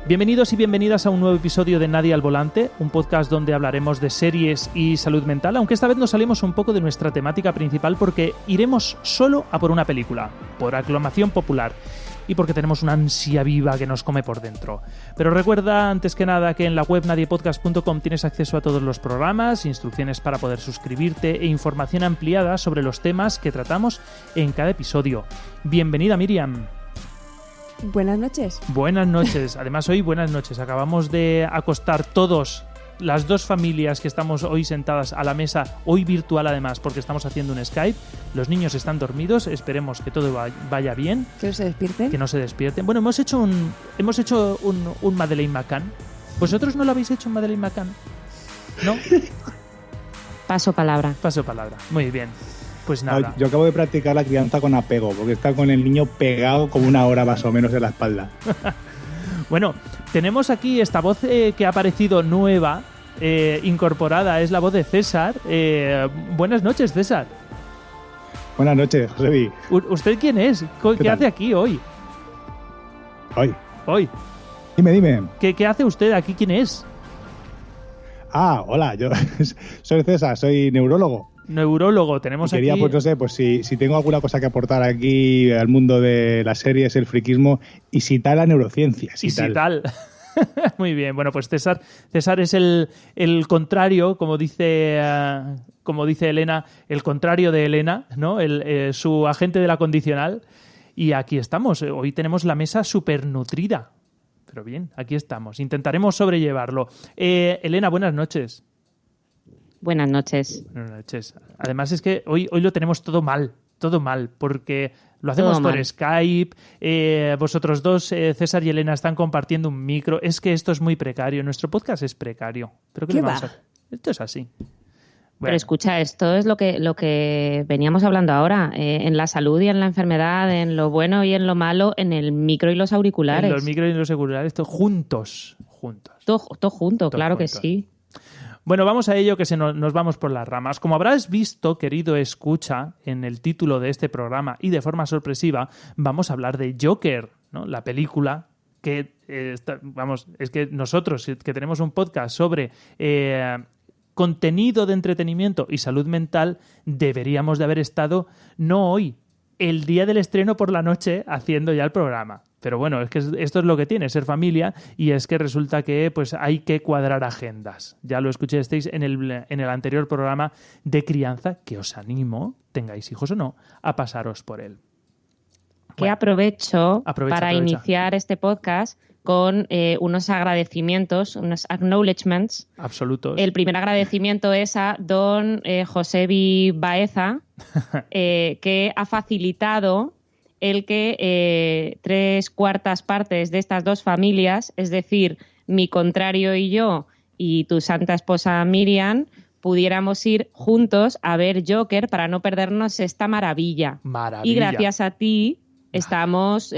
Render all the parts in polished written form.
Bienvenidos y bienvenidas a un nuevo episodio de Nadie al Volante, un podcast donde hablaremos de series y salud mental, aunque esta vez nos salimos un poco de nuestra temática principal porque iremos solo a por una película, por aclamación popular, y porque tenemos una ansia viva que nos come por dentro. Pero recuerda, antes que nada, que en la web nadiepodcast.com tienes acceso a todos los programas, instrucciones para poder suscribirte e información ampliada sobre los temas que tratamos en cada episodio. Bienvenida, Miriam. Buenas noches. Buenas noches. Además, hoy buenas noches. Acabamos de acostar todos, las dos familias que estamos hoy sentadas a la mesa, hoy virtual además, porque estamos haciendo un Skype. Los niños están dormidos, esperemos que todo vaya bien. ¿Que no se despierten? Que no se despierten. Bueno, hemos hecho un Madeleine McCann. ¿Vosotros no lo habéis hecho un Madeleine McCann? ¿No? Paso palabra. Paso palabra. Muy bien. Pues nada. Yo acabo de practicar la crianza con apego, porque está con el niño pegado como una hora más o menos en la espalda. Bueno, tenemos aquí esta voz que ha aparecido nueva, incorporada, es la voz de César. Buenas noches, César. Buenas noches, Josebi. ¿Usted quién es? ¿Qué hace aquí hoy? Hoy. Dime. ¿Qué hace usted aquí? ¿Quién es? Hola, yo soy César, soy neurólogo. Neurólogo, tenemos quería, aquí... pues no sé, pues si tengo alguna cosa que aportar aquí al mundo de las series, el friquismo y si tal la neurociencia. Si tal. Muy bien, bueno, pues César es el contrario, como dice Elena, el contrario de Elena, ¿no? Su agente de la condicional. Y aquí estamos, hoy tenemos la mesa súper nutrida. Pero bien, aquí estamos, intentaremos sobrellevarlo. Elena, buenas noches. Buenas noches. Buenas noches. Además es que hoy lo tenemos todo mal, porque lo hacemos por Skype, vosotros dos, César y Elena, están compartiendo un micro. Es que esto es muy precario, nuestro podcast es precario. ¿Pero qué le vamos a hacer? Esto es así. Bueno. Pero escucha, esto es lo que veníamos hablando ahora, en la salud y en la enfermedad, en lo bueno y en lo malo, en el micro y los auriculares. En los micros y los auriculares, todo juntos. Todo junto, claro que sí. Bueno, vamos a ello, que nos vamos por las ramas. Como habrás visto, querido escucha, en el título de este programa y de forma sorpresiva, vamos a hablar de Joker, ¿no? La película que, es que nosotros que tenemos un podcast sobre contenido de entretenimiento y salud mental, deberíamos de haber estado, no hoy, el día del estreno por la noche haciendo ya el programa. Pero bueno, es que esto es lo que tiene ser familia, y es que resulta que pues hay que cuadrar agendas. Ya lo escuchasteis en el anterior programa de crianza, que os animo, tengáis hijos o no, a pasaros por él. Que aprovecho para iniciar este podcast con unos agradecimientos, unos acknowledgements. Absolutos. El primer agradecimiento es a don Josebi Baeza, que ha facilitado el que 3/4 partes de estas dos familias, es decir, mi contrario y yo y tu santa esposa Miriam, pudiéramos ir juntos a ver Joker para no perdernos esta maravilla. Y gracias a ti estamos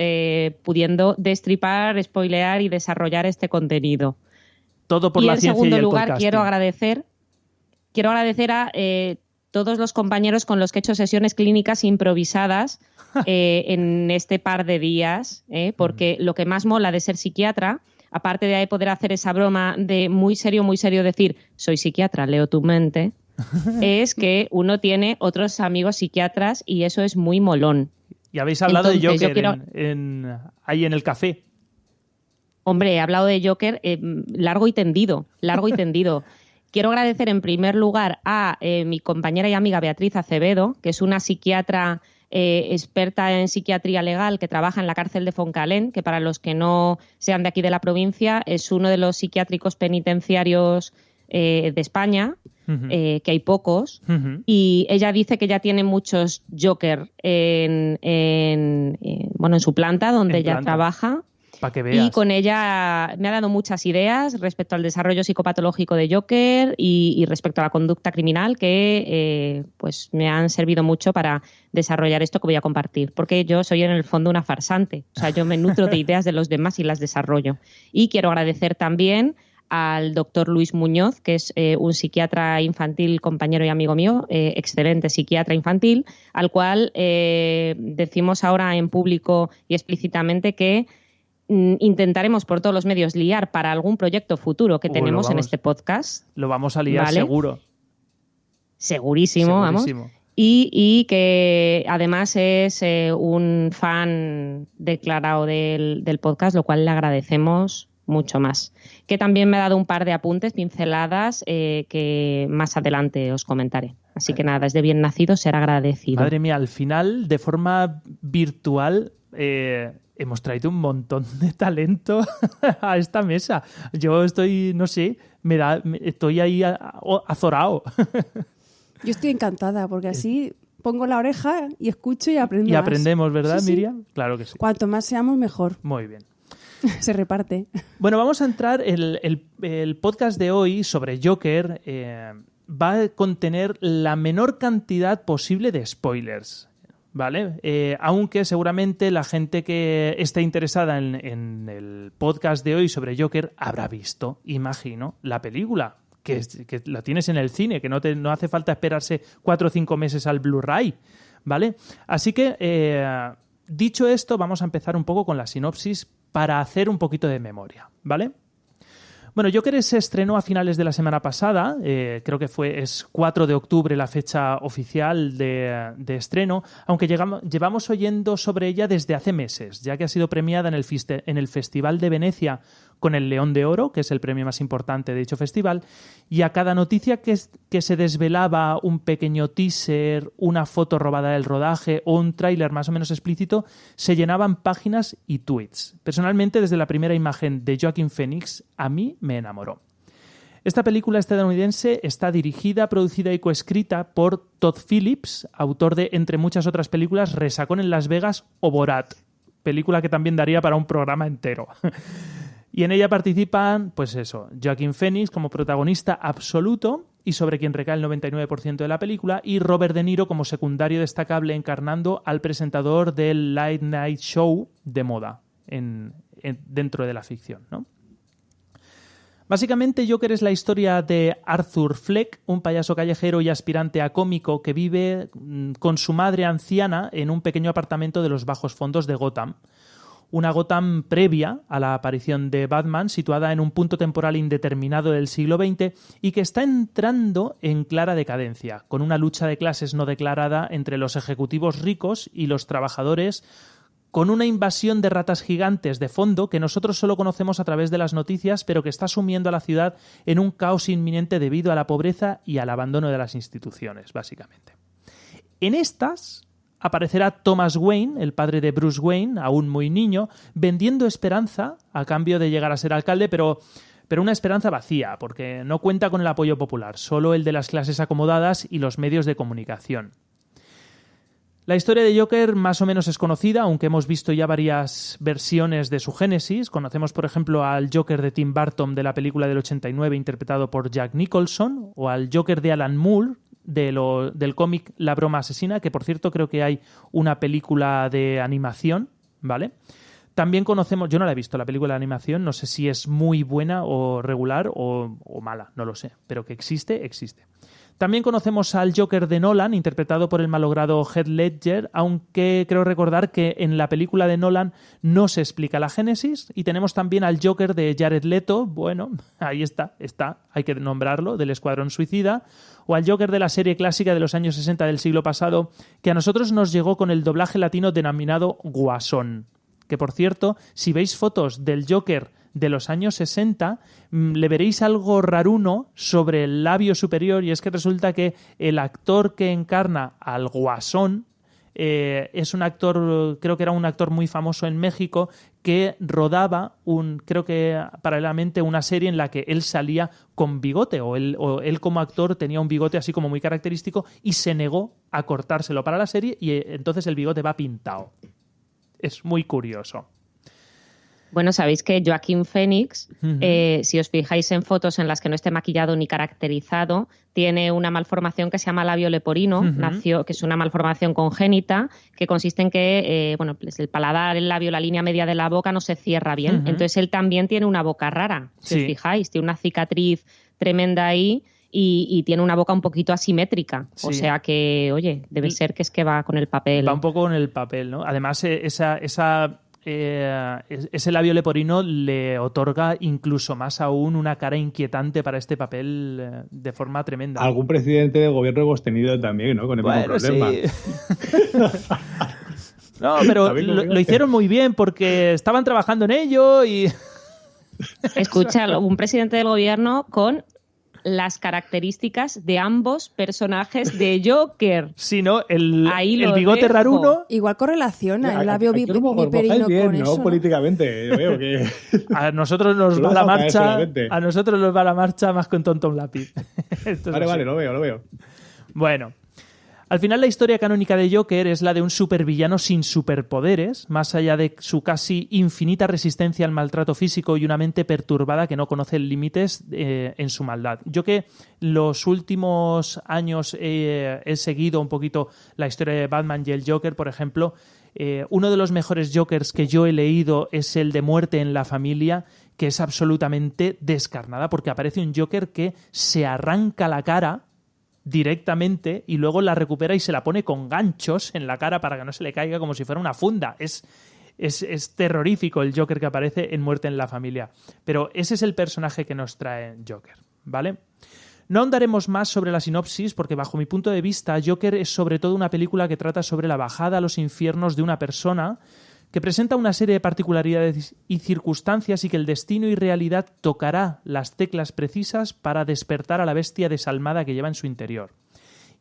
pudiendo destripar, spoilear y desarrollar este contenido. Todo por la ciencia y el podcasting. Y en segundo lugar quiero agradecer a todos los compañeros con los que he hecho sesiones clínicas improvisadas en este par de días, porque lo que más mola de ser psiquiatra, aparte de poder hacer esa broma de muy serio decir soy psiquiatra, leo tu mente, es que uno tiene otros amigos psiquiatras y eso es muy molón. Y habéis hablado de Joker ahí en el café. Hombre, he hablado de Joker largo y tendido. Quiero agradecer en primer lugar a mi compañera y amiga Beatriz Acevedo, que es una psiquiatra experta en psiquiatría legal que trabaja en la cárcel de Foncalén, que para los que no sean de aquí de la provincia es uno de los psiquiátricos penitenciarios de España, que hay pocos, y ella dice que ya tiene muchos Joker en su planta donde ella trabaja. Para que veas. Y con ella me ha dado muchas ideas respecto al desarrollo psicopatológico de Joker y respecto a la conducta criminal que pues me han servido mucho para desarrollar esto que voy a compartir. Porque yo soy en el fondo una farsante. O sea, yo me nutro de ideas de los demás y las desarrollo. Y quiero agradecer también al doctor Luis Muñoz, que es un psiquiatra infantil, compañero y amigo mío, excelente psiquiatra infantil, al cual decimos ahora en público y explícitamente que intentaremos por todos los medios liar para algún proyecto futuro que tenemos en este podcast. Lo vamos a liar, ¿vale? Seguro. Segurísimo, vamos. Y que además es un fan declarado del podcast, lo cual le agradecemos mucho más. Que también me ha dado un par de apuntes, pinceladas, que más adelante os comentaré. Así que nada, es de bien nacido ser agradecido. Madre mía, al final, de forma virtual, hemos traído un montón de talento a esta mesa. Yo estoy, no sé, estoy ahí azorado. Yo estoy encantada porque así pongo la oreja y escucho y aprendo. Y aprendemos, ¿verdad, sí, Miriam? Claro que sí. Cuanto más seamos, mejor. Muy bien. Se reparte. Bueno, vamos a entrar. El podcast de hoy sobre Joker va a contener la menor cantidad posible de spoilers, ¿vale? Aunque seguramente la gente que esté interesada en el podcast de hoy sobre Joker habrá visto, imagino, la película. Que la tienes en el cine, que no hace falta esperarse 4 o 5 meses al Blu-ray, ¿vale? Así que, dicho esto, vamos a empezar un poco con la sinopsis para hacer un poquito de memoria, ¿vale? Bueno, Joker se estrenó a finales de la semana pasada, creo que es 4 de octubre la fecha oficial de estreno, aunque llevamos oyendo sobre ella desde hace meses, ya que ha sido premiada en el Festival de Venecia con el León de Oro, que es el premio más importante de dicho festival, y a cada noticia que se desvelaba un pequeño teaser, una foto robada del rodaje o un tráiler más o menos explícito, se llenaban páginas y tweets. Personalmente, desde la primera imagen de Joaquin Phoenix, a mí me enamoró. Esta película estadounidense está dirigida, producida y coescrita por Todd Phillips, autor de, entre muchas otras películas, Resacón en Las Vegas o Borat, película que también daría para un programa entero. Y en ella participan, pues eso, Joaquin Phoenix como protagonista absoluto y sobre quien recae el 99% de la película, y Robert De Niro como secundario destacable encarnando al presentador del Late Night Show de moda dentro de la ficción, ¿no? Básicamente, Joker es la historia de Arthur Fleck, un payaso callejero y aspirante a cómico que vive con su madre anciana en un pequeño apartamento de los bajos fondos de Gotham. Una Gotham previa a la aparición de Batman, situada en un punto temporal indeterminado del siglo XX y que está entrando en clara decadencia, con una lucha de clases no declarada entre los ejecutivos ricos y los trabajadores, con una invasión de ratas gigantes de fondo que nosotros solo conocemos a través de las noticias, pero que está sumiendo a la ciudad en un caos inminente debido a la pobreza y al abandono de las instituciones, básicamente. En estas aparecerá Thomas Wayne, el padre de Bruce Wayne, aún muy niño, vendiendo esperanza a cambio de llegar a ser alcalde, pero una esperanza vacía, porque no cuenta con el apoyo popular, solo el de las clases acomodadas y los medios de comunicación. La historia de Joker más o menos es conocida, aunque hemos visto ya varias versiones de su génesis. Conocemos, por ejemplo, al Joker de Tim Burton de la película del 89 interpretado por Jack Nicholson, o al Joker de Alan Moore del cómic La broma asesina, que por cierto creo que hay una película de animación, ¿vale? También conocemos, yo no la he visto la película de animación, no sé si es muy buena o regular o mala, no lo sé, pero que existe, existe. También conocemos al Joker de Nolan, interpretado por el malogrado Heath Ledger, aunque creo recordar que en la película de Nolan no se explica la génesis. Y tenemos también al Joker de Jared Leto, bueno, ahí está, hay que nombrarlo, del Escuadrón Suicida, o al Joker de la serie clásica de los años 60 del siglo pasado, que a nosotros nos llegó con el doblaje latino denominado Guasón. Que, por cierto, si veis fotos del Joker de los años 60, le veréis algo raruno sobre el labio superior, y es que resulta que el actor que encarna al Guasón es un actor, creo que era un actor muy famoso en México, que rodaba creo que paralelamente una serie en la que él salía con bigote, o él como actor tenía un bigote así como muy característico y se negó a cortárselo para la serie, y entonces el bigote va pintado. Es muy curioso. Bueno, sabéis que Joaquin Phoenix, si os fijáis en fotos en las que no esté maquillado ni caracterizado, tiene una malformación que se llama labio leporino, que es una malformación congénita, que consiste en que pues el paladar, el labio, la línea media de la boca no se cierra bien. Entonces él también tiene una boca rara, si os fijáis, tiene una cicatriz tremenda ahí y tiene una boca un poquito asimétrica. Sí. O sea que, oye, debe ser que es que va con el papel. Va un poco con el papel, ¿no? Además, esa ese labio leporino le otorga incluso más aún una cara inquietante para este papel de forma tremenda. Algún presidente de gobierno hemos tenido también, ¿no? Con el mismo problema. Sí. No, pero lo hicieron muy bien porque estaban trabajando en ello y... Escucha, un presidente del gobierno con las características de ambos personajes de Joker. Sí, ¿no? El bigote dejo. raruno. Igual correlaciona el labio viperino bien, con ¿no? eso, ¿no? Políticamente, veo que... A nosotros nos va la marcha. A nosotros nos va la marcha más con tonto un lápiz. Vale, lo veo. Bueno. Al final la historia canónica de Joker es la de un supervillano sin superpoderes, más allá de su casi infinita resistencia al maltrato físico y una mente perturbada que no conoce límites en su maldad. Yo que los últimos años he seguido un poquito la historia de Batman y el Joker, por ejemplo, uno de los mejores Jokers que yo he leído es el de Muerte en la Familia, que es absolutamente descarnada porque aparece un Joker que se arranca la cara directamente y luego la recupera y se la pone con ganchos en la cara para que no se le caiga como si fuera una funda. Es terrorífico el Joker que aparece en Muerte en la Familia. Pero ese es el personaje que nos trae Joker, ¿vale? No ahondaremos más sobre la sinopsis porque bajo mi punto de vista Joker es sobre todo una película que trata sobre la bajada a los infiernos de una persona que presenta una serie de particularidades y circunstancias y que el destino y realidad tocará las teclas precisas para despertar a la bestia desalmada que lleva en su interior.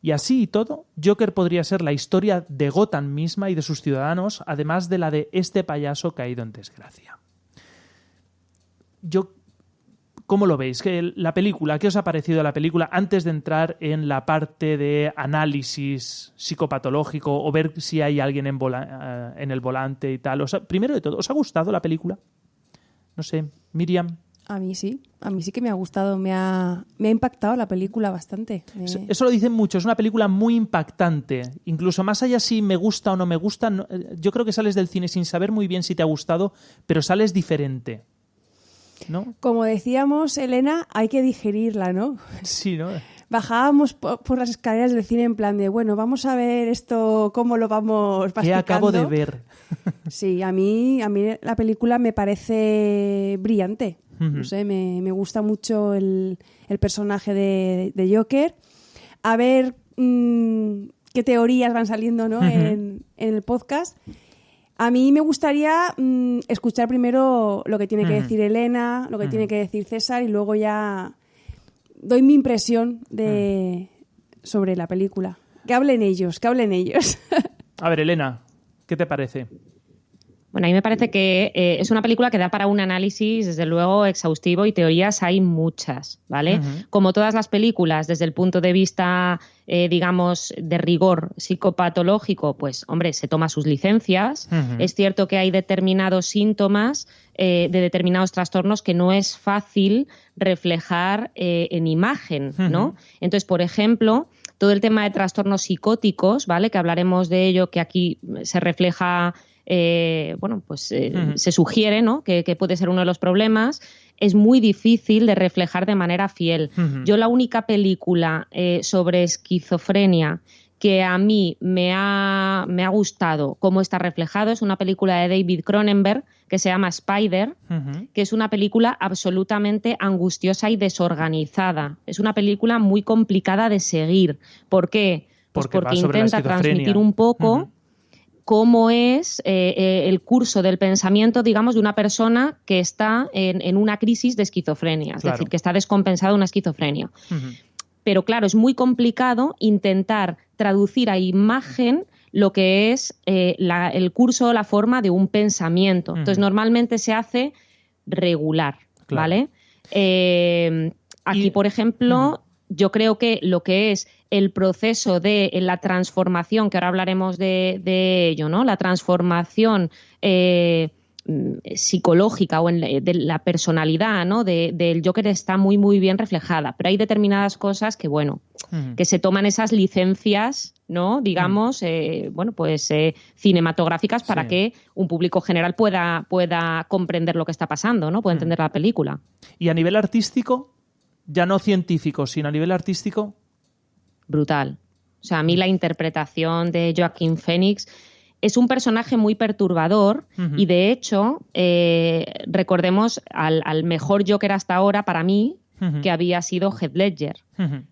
Y así y todo, Joker podría ser la historia de Gotham misma y de sus ciudadanos, además de la de este payaso caído en desgracia. ¿Cómo lo veis? La película, ¿qué os ha parecido la película antes de entrar en la parte de análisis psicopatológico o ver si hay alguien en el volante y tal? Primero de todo, ¿os ha gustado la película? No sé, Miriam. A mí sí que me ha gustado, me ha impactado la película bastante. Eso lo dicen mucho, es una película muy impactante. Incluso más allá si me gusta o no me gusta, yo creo que sales del cine sin saber muy bien si te ha gustado, pero sales diferente. ¿No? Como decíamos, Elena, hay que digerirla, ¿no? Sí, ¿no? Bajábamos por las escaleras del cine en plan de, bueno, vamos a ver esto, cómo lo vamos masticando. ¿Qué acabo de ver? Sí, a mí la película me parece brillante. No sé, me gusta mucho el personaje de Joker. A ver qué teorías van saliendo, ¿no? en el podcast. A mí me gustaría escuchar primero lo que tiene que decir Elena, lo que tiene que decir César y luego ya doy mi impresión sobre la película. Que hablen ellos. A ver, Elena, ¿qué te parece? Bueno, a mí me parece que es una película que da para un análisis, desde luego, exhaustivo y teorías hay muchas, ¿vale? Como todas las películas, desde el punto de vista, digamos, de rigor psicopatológico, pues, hombre, se toma sus licencias. Es cierto que hay determinados síntomas de determinados trastornos que no es fácil reflejar en imagen, ¿no? Entonces, por ejemplo, todo el tema de trastornos psicóticos, ¿vale? Que hablaremos de ello, que aquí se refleja... se sugiere, ¿no? que puede ser uno de los problemas, es muy difícil de reflejar de manera fiel. Yo la única película sobre esquizofrenia que a mí me ha gustado cómo está reflejado es una película de David Cronenberg que se llama Spider, que es una película absolutamente angustiosa y desorganizada. Es una película muy complicada de seguir. ¿Por qué? Pues porque intenta transmitir un poco... cómo es el curso del pensamiento, digamos, de una persona que está en una crisis de esquizofrenia, es decir, que está descompensada una esquizofrenia. Pero claro, es muy complicado intentar traducir a imagen lo que es el curso o la forma de un pensamiento. Entonces, normalmente se hace regular, ¿vale? Aquí, por ejemplo... Yo creo que lo que es el proceso de la transformación, que ahora hablaremos de ello, ¿no? La transformación psicológica o de la personalidad, ¿no? del Joker está muy, muy bien reflejada. Pero hay determinadas cosas que, bueno, que se toman esas licencias, ¿no? Digamos, cinematográficas para que un público general pueda comprender lo que está pasando, ¿no? Pueda entender la película. ¿Y a nivel artístico? Ya no científico, sino a nivel artístico. Brutal. O sea, a mí la interpretación de Joaquín Phoenix Es un personaje muy perturbador y, de hecho, recordemos al mejor Joker hasta ahora, para mí, que había sido Heath Ledger.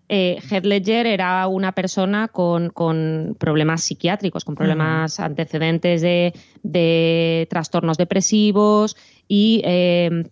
Heath Ledger era una persona con problemas psiquiátricos, con problemas antecedentes de trastornos depresivos y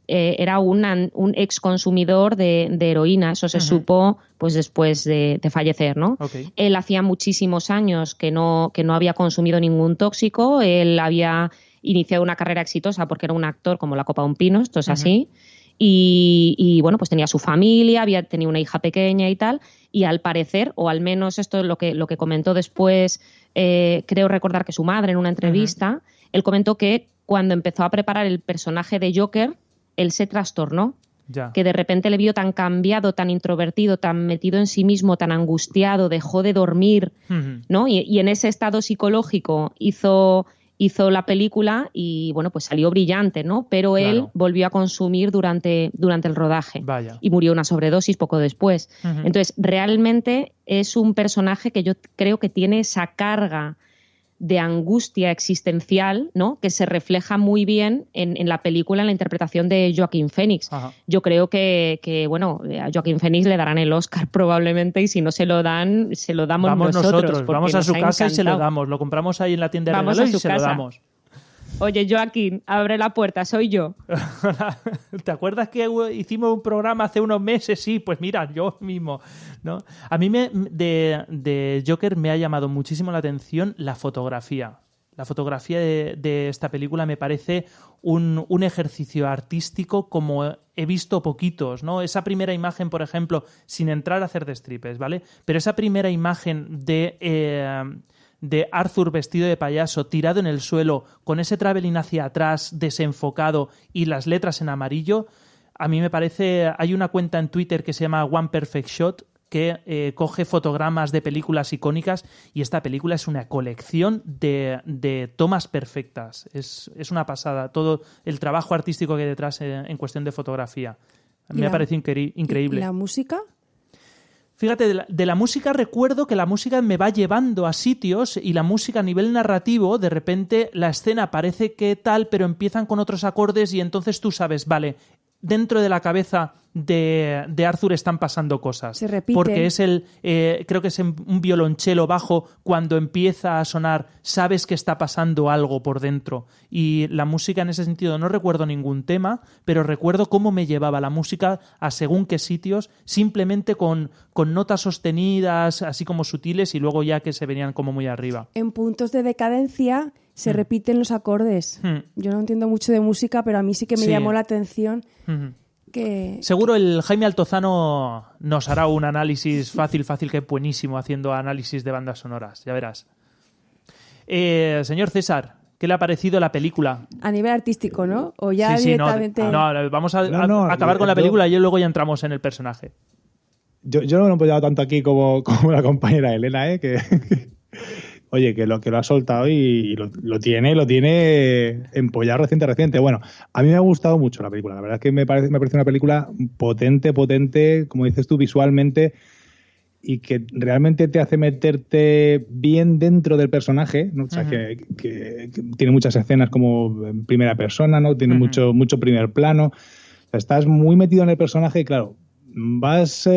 era un ex consumidor de heroína. Eso se supo pues después de fallecer, ¿no? Okay. Él hacía muchísimos años que no había consumido ningún tóxico. Él había iniciado una carrera exitosa porque era un actor como la copa de un pino, esto es así. Y bueno, pues tenía su familia, había tenido una hija pequeña y tal, y al parecer, o al menos esto es lo que comentó después, creo recordar que su madre en una entrevista, él comentó que cuando empezó a preparar el personaje de Joker, él se trastornó, que de repente le vio tan cambiado, tan introvertido, tan metido en sí mismo, tan angustiado, dejó de dormir, ¿no? Y en ese estado psicológico hizo la película y, bueno, pues salió brillante, ¿no? Pero él volvió a consumir durante el rodaje. Vaya. Y murió una sobredosis poco después. Entonces, realmente es un personaje que yo creo que tiene esa carga de angustia existencial, ¿no? Que se refleja muy bien en la película, en la interpretación de Joaquin Phoenix. Ajá. Yo creo que, bueno, a Joaquin Phoenix le darán el Oscar probablemente, y si no se lo dan, se lo damos nosotros. Vamos a su casa y se lo damos. Lo compramos ahí en la tienda de regalos y se lo damos. Oye, Joaquín, abre la puerta, soy yo. ¿Te acuerdas que hicimos un programa hace unos meses? Sí, pues mira, yo mismo, ¿no? A mí de Joker me ha llamado muchísimo la atención la fotografía. La fotografía de esta película me parece un ejercicio artístico como he visto poquitos, ¿no? Esa primera imagen, por ejemplo, sin entrar a hacer destripes, ¿vale? Pero esa primera imagen de Arthur vestido de payaso, tirado en el suelo, con ese travelling hacia atrás, desenfocado y las letras en amarillo, a mí me parece... Hay una cuenta en Twitter que se llama One Perfect Shot que coge fotogramas de películas icónicas, y esta película es una colección de tomas perfectas. Es una pasada todo el trabajo artístico que hay detrás en cuestión de fotografía. A mí me parece increíble. ¿Y la música? Fíjate, de la música recuerdo que la música me va llevando a sitios, y la música a nivel narrativo, de repente la escena parece que tal, pero empiezan con otros acordes y entonces tú sabes, vale, dentro de la cabeza de Arthur están pasando cosas. Se repite. Porque es creo que es un violonchelo bajo, cuando empieza a sonar, sabes que está pasando algo por dentro. Y la música en ese sentido, no recuerdo ningún tema, pero recuerdo cómo me llevaba la música a según qué sitios, simplemente con notas sostenidas, así como sutiles, y luego ya que se venían como muy arriba. En puntos de decadencia se repiten los acordes. Yo no entiendo mucho de música, pero a mí sí que me llamó la atención que... Seguro el Jaime Altozano nos hará un análisis fácil, que es buenísimo haciendo análisis de bandas sonoras, ya verás. Señor César, ¿qué le ha parecido la película? A nivel artístico, ¿no? O ya directamente... No, vamos a acabar con la película y luego ya entramos en el personaje. Yo no me he apoyado tanto aquí como la compañera Elena, que oye, que lo ha soltado y lo tiene empollado reciente. Bueno, a mí me ha gustado mucho la película. La verdad es que me parece una película potente, como dices tú, visualmente, y que realmente te hace meterte bien dentro del personaje, ¿no? O sea, que tiene muchas escenas como en primera persona, ¿no? Tiene mucho primer plano. O sea, estás muy metido en el personaje y, claro, vas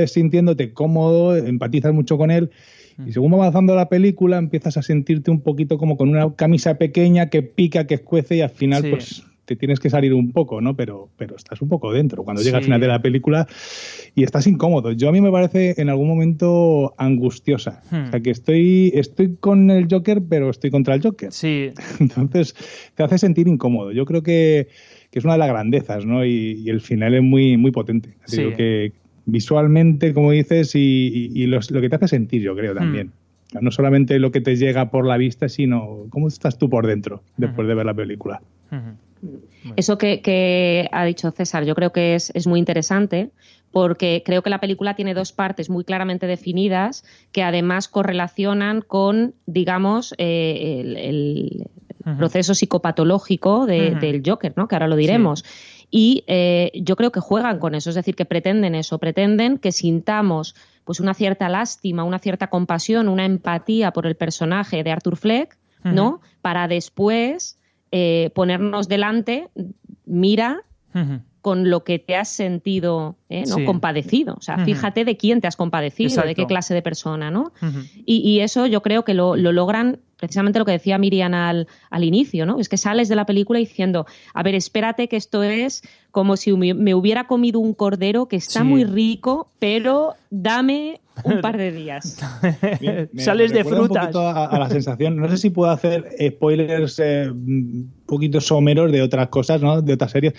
sintiéndote cómodo, empatizas mucho con él. Y según va avanzando la película, empiezas a sentirte un poquito como con una camisa pequeña que pica, que escuece, y al final pues te tienes que salir un poco, ¿no? Pero estás un poco dentro cuando llega al final de la película y estás incómodo. A mí me parece en algún momento angustiosa. O sea, que estoy con el Joker, pero estoy contra el Joker. Sí. Entonces te hace sentir incómodo. Yo creo que es una de las grandezas, ¿no? Y el final es muy, muy potente. Así que visualmente, como dices, y lo que te hace sentir, yo creo, también. No solamente lo que te llega por la vista, sino cómo estás tú por dentro después de ver la película. Eso que ha dicho César, yo creo que es muy interesante, porque creo que la película tiene dos partes muy claramente definidas que además correlacionan con, digamos, el proceso psicopatológico del Joker, ¿no? Que ahora lo diremos. Sí. Y yo creo que juegan con eso, es decir, que pretenden que sintamos pues una cierta lástima, una cierta compasión, una empatía por el personaje de Arthur Fleck, ¿no? Para después ponernos delante, mira con lo que te has sentido, ¿no? Sí. Compadecido. O sea, fíjate de quién te has compadecido, Exacto. de qué clase de persona, ¿no? Y eso yo creo que lo logran precisamente lo que decía Miriam al inicio, ¿no? Es que sales de la película diciendo, a ver, espérate que esto es como si me hubiera comido un cordero que está muy rico, pero dame un par de días. Sales de frutas. Un poquito a la sensación, no sé si puedo hacer spoilers un poquito someros de otras cosas, ¿no? De otras series.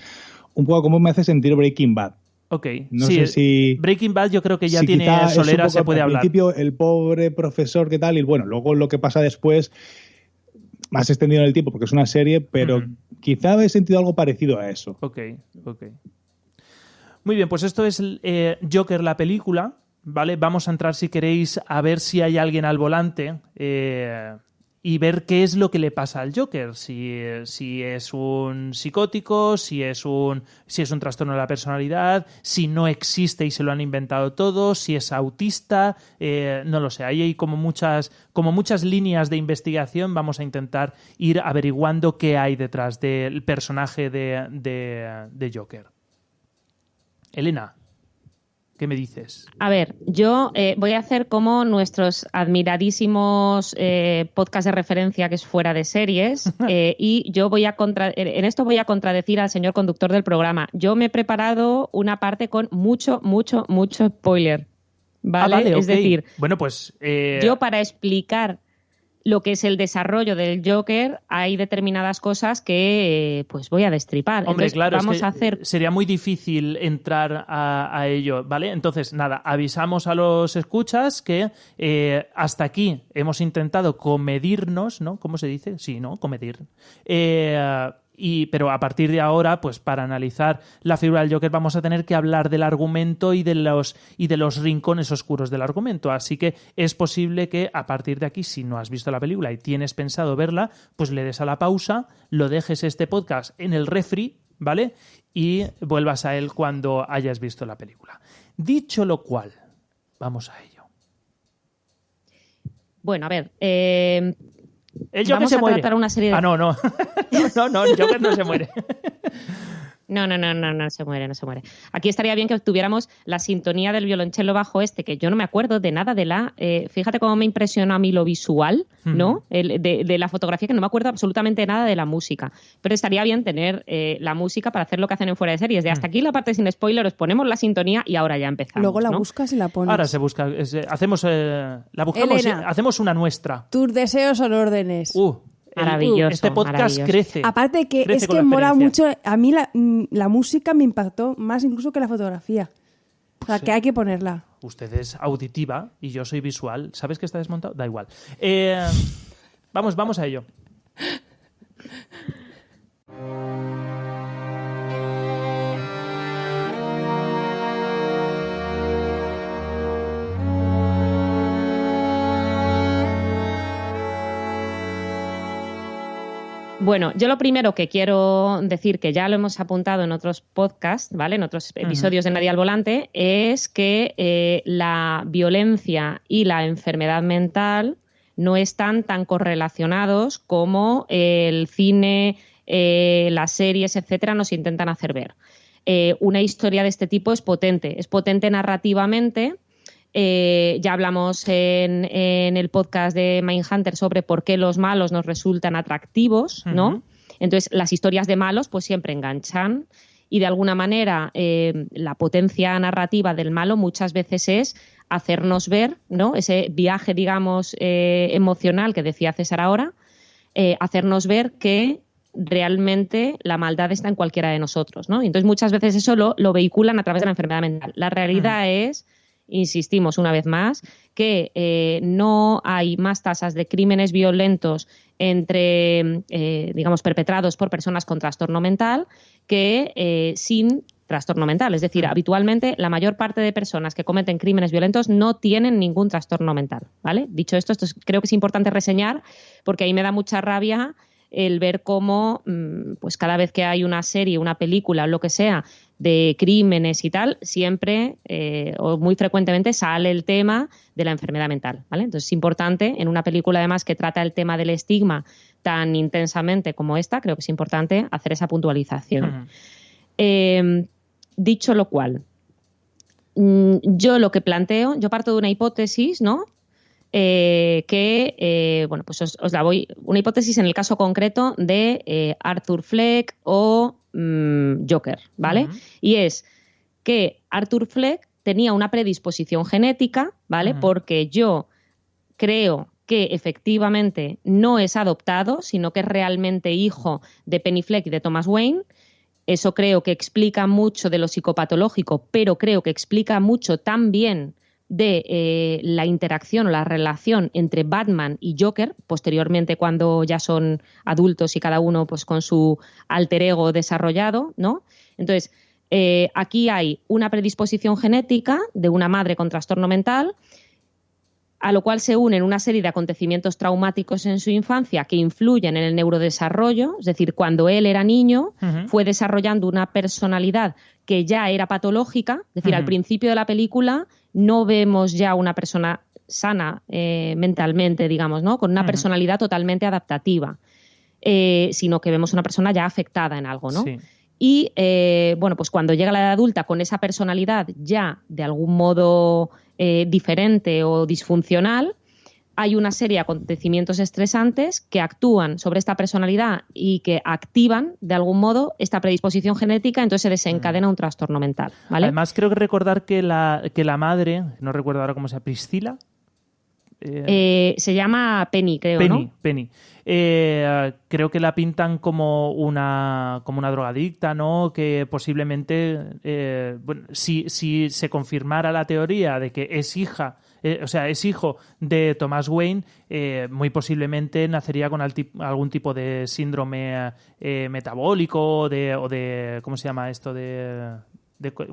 Un poco como me hace sentir Breaking Bad. Ok, no sé si Breaking Bad yo creo que ya si tiene solera, se puede hablar. Al principio el pobre profesor que tal, y bueno, luego lo que pasa después, más extendido en el tiempo, porque es una serie, pero quizá he sentido algo parecido a eso. Ok. Muy bien, pues esto es Joker, la película, ¿vale? Vamos a entrar, si queréis, a ver si hay alguien al volante y ver qué es lo que le pasa al Joker, si es un psicótico, si es un trastorno de la personalidad, si no existe y se lo han inventado todo, si es autista, no lo sé. Ahí hay como muchas líneas de investigación. Vamos a intentar ir averiguando qué hay detrás del personaje de Joker. Elena, ¿qué me dices? A ver, yo voy a hacer como nuestros admiradísimos podcasts de referencia que es Fuera de Series y yo en esto voy a contradecir al señor conductor del programa. Yo me he preparado una parte con mucho spoiler, ¿vale? Vale, es decir, bueno, pues yo para explicar lo que es el desarrollo del Joker, hay determinadas cosas que pues voy a destripar. Hombre, entonces, claro, vamos es que a hacer... sería muy difícil entrar a ello, ¿vale? Entonces, nada, avisamos a los escuchas que hasta aquí hemos intentado comedirnos, ¿no? ¿Cómo se dice? Sí, ¿no? Comedir. Pero a partir de ahora, pues para analizar la figura del Joker vamos a tener que hablar del argumento y de los rincones oscuros del argumento. Así que es posible que a partir de aquí, si no has visto la película y tienes pensado verla, pues le des a la pausa, lo dejes este podcast en el refri, ¿vale? Y vuelvas a él cuando hayas visto la película. Dicho lo cual, vamos a ello. Bueno, a ver... El Joker vamos se a muere. tratar una serie de... Ah, no, el Joker no se muere. No se muere. Aquí estaría bien que tuviéramos la sintonía del violonchelo bajo que yo no me acuerdo de nada de la... fíjate cómo me impresionó a mí lo visual, ¿no? De la fotografía, que no me acuerdo absolutamente nada de la música. Pero estaría bien tener la música para hacer lo que hacen en Fuera de Series. De hasta aquí la parte sin spoiler, os ponemos la sintonía y ahora ya empezamos. Luego la ¿no? buscas y la pones. Ahora se busca. Hacemos la buscamos, Elena, hacemos una nuestra. Tus deseos son órdenes. Maravilloso. Este podcast maravilloso. crece. Aparte que crece es con que la mola experiencia. mucho. A mí la música me impactó más incluso que la fotografía. O sea, Sí. que hay que ponerla. Usted es auditiva y yo soy visual. ¿Sabes que está desmontado? Da igual. Vamos a ello. Bueno, yo lo primero que quiero decir, que ya lo hemos apuntado en otros podcasts, ¿vale? En otros episodios de Nadie al Volante, es que la violencia y la enfermedad mental no están tan correlacionados como el cine, las series, etcétera, nos intentan hacer ver. Una historia de este tipo es potente narrativamente. Ya hablamos en el podcast de Mindhunter sobre por qué los malos nos resultan atractivos, ¿no? Entonces, las historias de malos pues siempre enganchan y de alguna manera la potencia narrativa del malo muchas veces es hacernos ver, ¿no? Ese viaje, digamos, emocional que decía César ahora, hacernos ver que realmente la maldad está en cualquiera de nosotros, ¿no? Y entonces muchas veces eso lo vehiculan a través de la enfermedad mental. La realidad es... Insistimos una vez más, que no hay más tasas de crímenes violentos entre, digamos, perpetrados por personas con trastorno mental que sin trastorno mental. Es decir, habitualmente la mayor parte de personas que cometen crímenes violentos no tienen ningún trastorno mental, ¿vale? Dicho esto creo que es importante reseñar porque ahí me da mucha rabia el ver cómo pues cada vez que hay una serie, una película, lo que sea, de crímenes y tal, siempre o muy frecuentemente sale el tema de la enfermedad mental, ¿vale? Entonces es importante, en una película además que trata el tema del estigma tan intensamente como esta, creo que es importante hacer esa puntualización. Dicho lo cual, yo lo que planteo, yo parto de una hipótesis, ¿no? Bueno, pues os la voy. Una hipótesis en el caso concreto de Arthur Fleck o Joker, ¿vale? Y es que Arthur Fleck tenía una predisposición genética, ¿vale? Porque yo creo que efectivamente no es adoptado, sino que es realmente hijo de Penny Fleck y de Thomas Wayne. Eso creo que explica mucho de lo psicopatológico, pero creo que explica mucho también de la interacción o la relación entre Batman y Joker, posteriormente cuando ya son adultos y cada uno pues con su alter ego desarrollado, ¿no? Entonces, aquí hay una predisposición genética de una madre con trastorno mental, a lo cual se unen una serie de acontecimientos traumáticos en su infancia que influyen en el neurodesarrollo, es decir, cuando él era niño fue desarrollando una personalidad que ya era patológica, es decir, al principio de la película no vemos ya una persona sana mentalmente, digamos, ¿no? Con una personalidad totalmente adaptativa, sino que vemos una persona ya afectada en algo, ¿no? Sí. Y, bueno, pues cuando llega la edad adulta con esa personalidad ya de algún modo diferente o disfuncional, hay una serie de acontecimientos estresantes que actúan sobre esta personalidad y que activan de algún modo esta predisposición genética, entonces se desencadena un trastorno mental, ¿vale? Además, creo que recordar que la madre, no recuerdo ahora cómo se llama, Priscila. Se llama Penny, creo, ¿no? Penny. Creo que la pintan como una drogadicta, ¿no? Que posiblemente, bueno, si se confirmara la teoría de que es hija, es hijo de Thomas Wayne, muy posiblemente nacería con algún tipo de síndrome metabólico o de ¿cómo se llama esto? De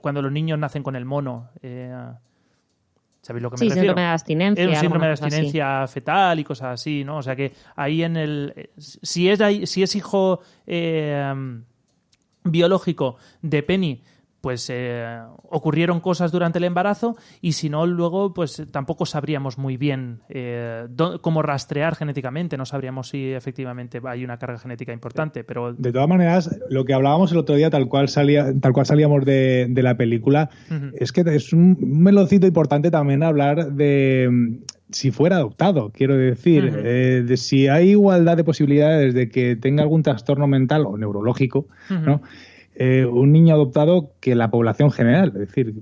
cuando los niños nacen con el mono. ¿Sabéis lo que me refiero? Síndrome de abstinencia. Es un síndrome de abstinencia fetal y cosas así, ¿no? O sea que ahí si es hijo biológico de Penny, pues ocurrieron cosas durante el embarazo, y si no, luego pues tampoco sabríamos muy bien cómo rastrear genéticamente, no sabríamos si efectivamente hay una carga genética importante, pero... De todas maneras, lo que hablábamos el otro día, tal cual salíamos de la película, es que es un meloncito importante también hablar de... si fuera adoptado, quiero decir, de si hay igualdad de posibilidades de que tenga algún trastorno mental o neurológico, ¿no? Un niño adoptado que la población general. Es decir,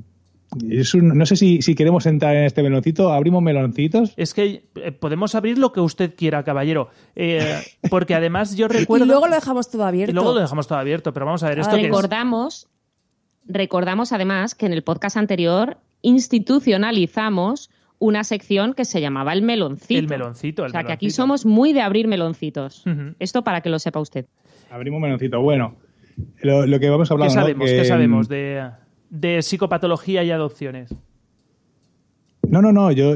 no sé si queremos entrar en este meloncito. ¿Abrimos meloncitos? Es que podemos abrir lo que usted quiera, caballero. Porque además yo recuerdo... Y luego lo dejamos todo abierto. Y luego lo dejamos todo abierto, pero vamos a ver esto. Recordamos además que en el podcast anterior institucionalizamos una sección que se llamaba El Meloncito. El Meloncito. O sea, que aquí somos muy de abrir meloncitos. Esto para que lo sepa usted. Abrimos meloncito. Bueno, lo que vamos a hablar... ¿Qué sabemos de psicopatología y adopciones? No. Yo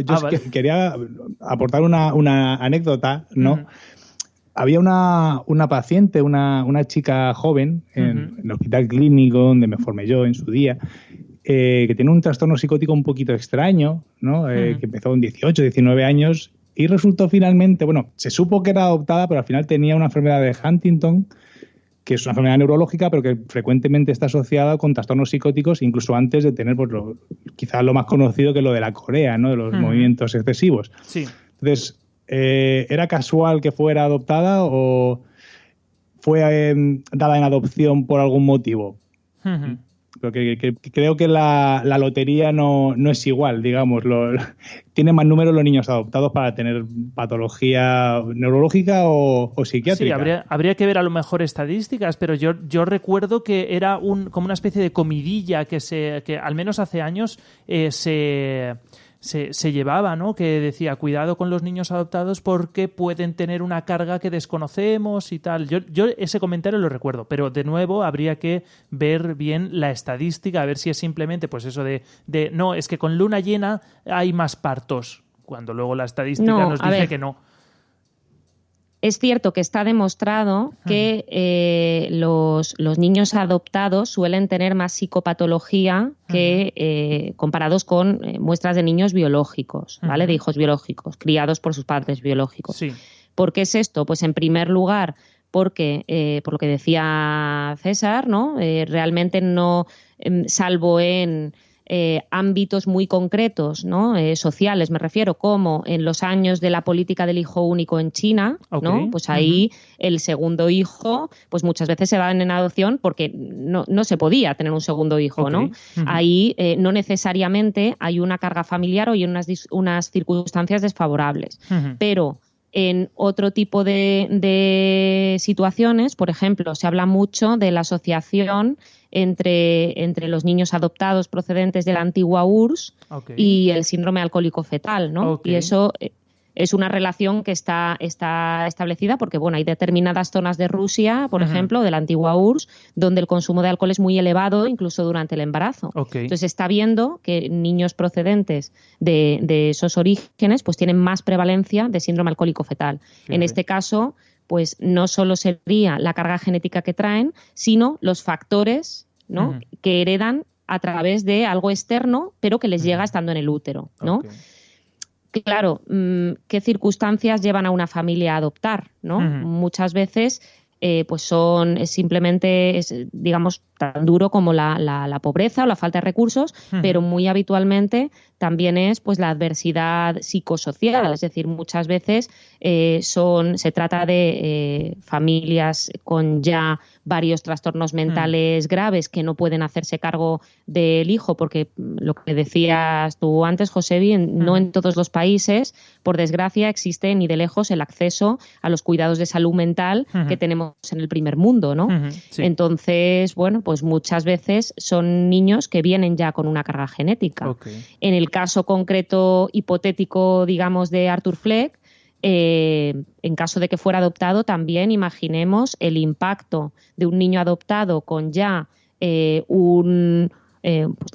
quería aportar una anécdota, ¿no? Había una paciente, una chica joven en el hospital clínico donde me formé yo en su día, que tiene un trastorno psicótico un poquito extraño, ¿no? Que empezó con 18, 19 años y resultó finalmente, bueno, se supo que era adoptada, pero al final tenía una enfermedad de Huntington, que es una enfermedad neurológica, pero que frecuentemente está asociada con trastornos psicóticos, incluso antes de tener pues, quizás lo más conocido, que es lo de la corea, ¿no? De los movimientos excesivos. Sí. Entonces, ¿era casual que fuera adoptada o fue dada en adopción por algún motivo? Porque creo que la lotería no es igual, digamos. Tiene más número los niños adoptados para tener patología neurológica o psiquiátrica. Sí, habría que ver a lo mejor estadísticas, pero yo recuerdo que era como una especie de comidilla que al menos hace años se llevaba, ¿no? Que decía, cuidado con los niños adoptados porque pueden tener una carga que desconocemos y tal. Yo ese comentario lo recuerdo, pero de nuevo habría que ver bien la estadística, a ver si es simplemente pues eso de no, es que con luna llena hay más partos, cuando luego la estadística nos dice que no. Es cierto que está demostrado que los niños adoptados suelen tener más psicopatología que comparados con muestras de niños biológicos, ¿vale? De hijos biológicos, criados por sus padres biológicos. Sí. ¿Por qué es esto? Pues en primer lugar, porque, por lo que decía César, ¿no? Realmente no, salvo en ámbitos muy concretos, ¿no? Sociales, me refiero, como en los años de la política del hijo único en China, ¿no? Pues ahí el segundo hijo, pues muchas veces se van en adopción porque no se podía tener un segundo hijo, ¿no? Ahí no necesariamente hay una carga familiar o hay unas circunstancias desfavorables, pero en otro tipo de situaciones, por ejemplo, se habla mucho de la asociación entre los niños adoptados procedentes de la antigua URSS y el síndrome alcohólico fetal, ¿no? Y eso es una relación que está establecida porque, bueno, hay determinadas zonas de Rusia, por ejemplo, de la antigua URSS, donde el consumo de alcohol es muy elevado, incluso durante el embarazo. Entonces, se está viendo que niños procedentes de esos orígenes pues tienen más prevalencia de síndrome alcohólico fetal. Fíjate. En este caso, pues no solo sería la carga genética que traen, sino los factores, ¿no? Que heredan a través de algo externo, pero que les llega estando en el útero, ¿no? Claro, ¿qué circunstancias llevan a una familia a adoptar, ¿no? Muchas veces pues es simplemente, digamos, tan duro como la pobreza o la falta de recursos, pero muy habitualmente también es pues la adversidad psicosocial, es decir, muchas veces se trata de familias con ya varios trastornos mentales graves que no pueden hacerse cargo del hijo, porque lo que decías tú antes, Josebi, no en todos los países, por desgracia, existe ni de lejos el acceso a los cuidados de salud mental que tenemos en el primer mundo, ¿no? Sí. Entonces, bueno, pues muchas veces son niños que vienen ya con una carga genética. En el caso concreto hipotético, digamos, de Arthur Fleck, en caso de que fuera adoptado, también imaginemos el impacto de un niño adoptado con ya pues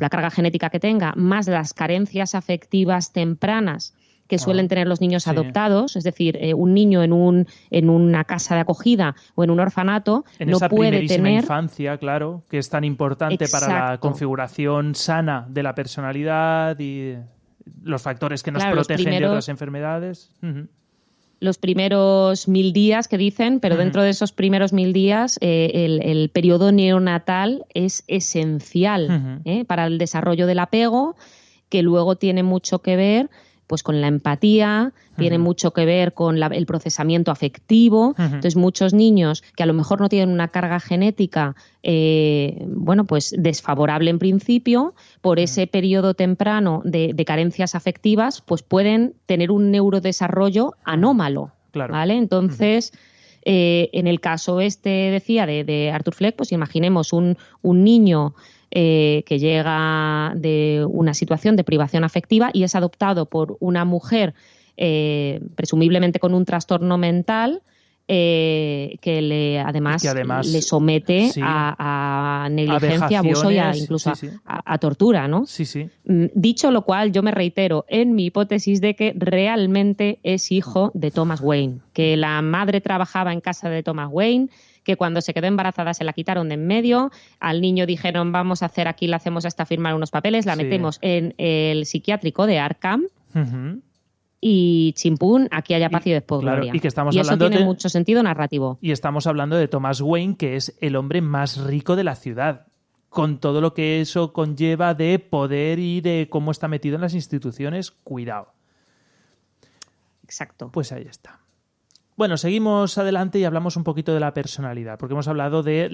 la carga genética que tenga, más las carencias afectivas tempranas que suelen tener los niños adoptados, es decir, un niño en una casa de acogida o en un orfanato en no esa puede primerísima tener infancia, claro, que es tan importante para la configuración sana de la personalidad y los factores que nos protegen de otras enfermedades. Los primeros 1000 días que dicen, pero dentro de esos primeros 1000 días el periodo neonatal es esencial para el desarrollo del apego, que luego tiene mucho que ver pues con la empatía, tiene mucho que ver con el procesamiento afectivo. Entonces, muchos niños que a lo mejor no tienen una carga genética bueno, pues desfavorable en principio, por ese periodo temprano de carencias afectivas, pues pueden tener un neurodesarrollo anómalo. ¿Vale? Entonces, en el caso decía, de Arthur Fleck, pues imaginemos un niño que llega de una situación de privación afectiva y es adoptado por una mujer presumiblemente con un trastorno mental que además le somete a negligencia, abuso y incluso a tortura, ¿no? Dicho lo cual, yo me reitero en mi hipótesis de que realmente es hijo de Thomas Wayne, que la madre trabajaba en casa de Thomas Wayne, que cuando se quedó embarazada se la quitaron de en medio, al niño dijeron vamos a hacer aquí, le hacemos hasta firmar unos papeles, la metemos en el psiquiátrico de Arkham y chimpún, aquí haya paz y después gloria. Y eso tiene mucho sentido narrativo. Y estamos hablando de Thomas Wayne, que es el hombre más rico de la ciudad, con todo lo que eso conlleva de poder y de cómo está metido en las instituciones. Cuidado. Exacto. Pues ahí está. Bueno, seguimos adelante y hablamos un poquito de la personalidad, porque hemos hablado de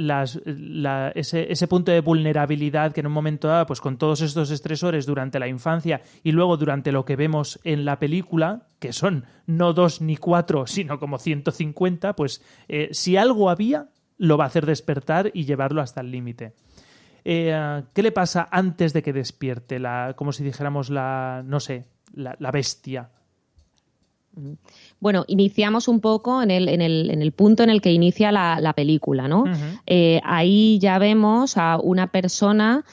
ese punto de vulnerabilidad que en un momento dado, pues con todos estos estresores durante la infancia y luego durante lo que vemos en la película, que son no 2 ni 4, sino como 150, pues si algo había, lo va a hacer despertar y llevarlo hasta el límite. ¿Qué le pasa antes de que despierte? Como si dijéramos la bestia. Bueno, iniciamos un poco en el punto en el que inicia la película, ¿no? Ahí ya vemos a una persona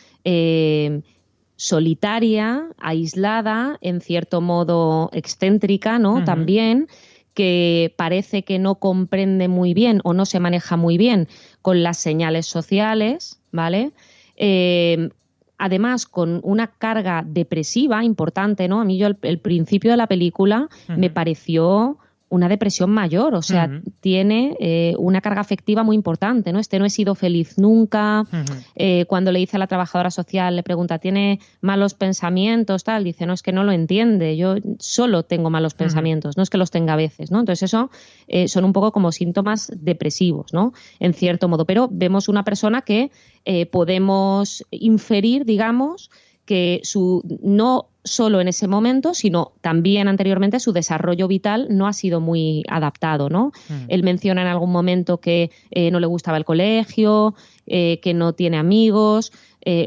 solitaria, aislada, en cierto modo excéntrica, ¿no? También, que parece que no comprende muy bien o no se maneja muy bien con las señales sociales, ¿vale? Además, con una carga depresiva importante, ¿no? A mí el principio de la película me pareció una depresión mayor, o sea, tiene una carga afectiva muy importante, ¿no? No he sido feliz nunca. Cuando le dice a la trabajadora social, le pregunta, ¿tiene malos pensamientos? Tal, dice, no, es que no lo entiende, yo solo tengo malos pensamientos, no es que los tenga a veces, ¿no? Entonces eso son un poco como síntomas depresivos, ¿no? En cierto modo, pero vemos una persona que podemos inferir, digamos, que no solo en ese momento, sino también anteriormente su desarrollo vital no ha sido muy adaptado, ¿no? Él menciona en algún momento que no le gustaba el colegio, que no tiene amigos,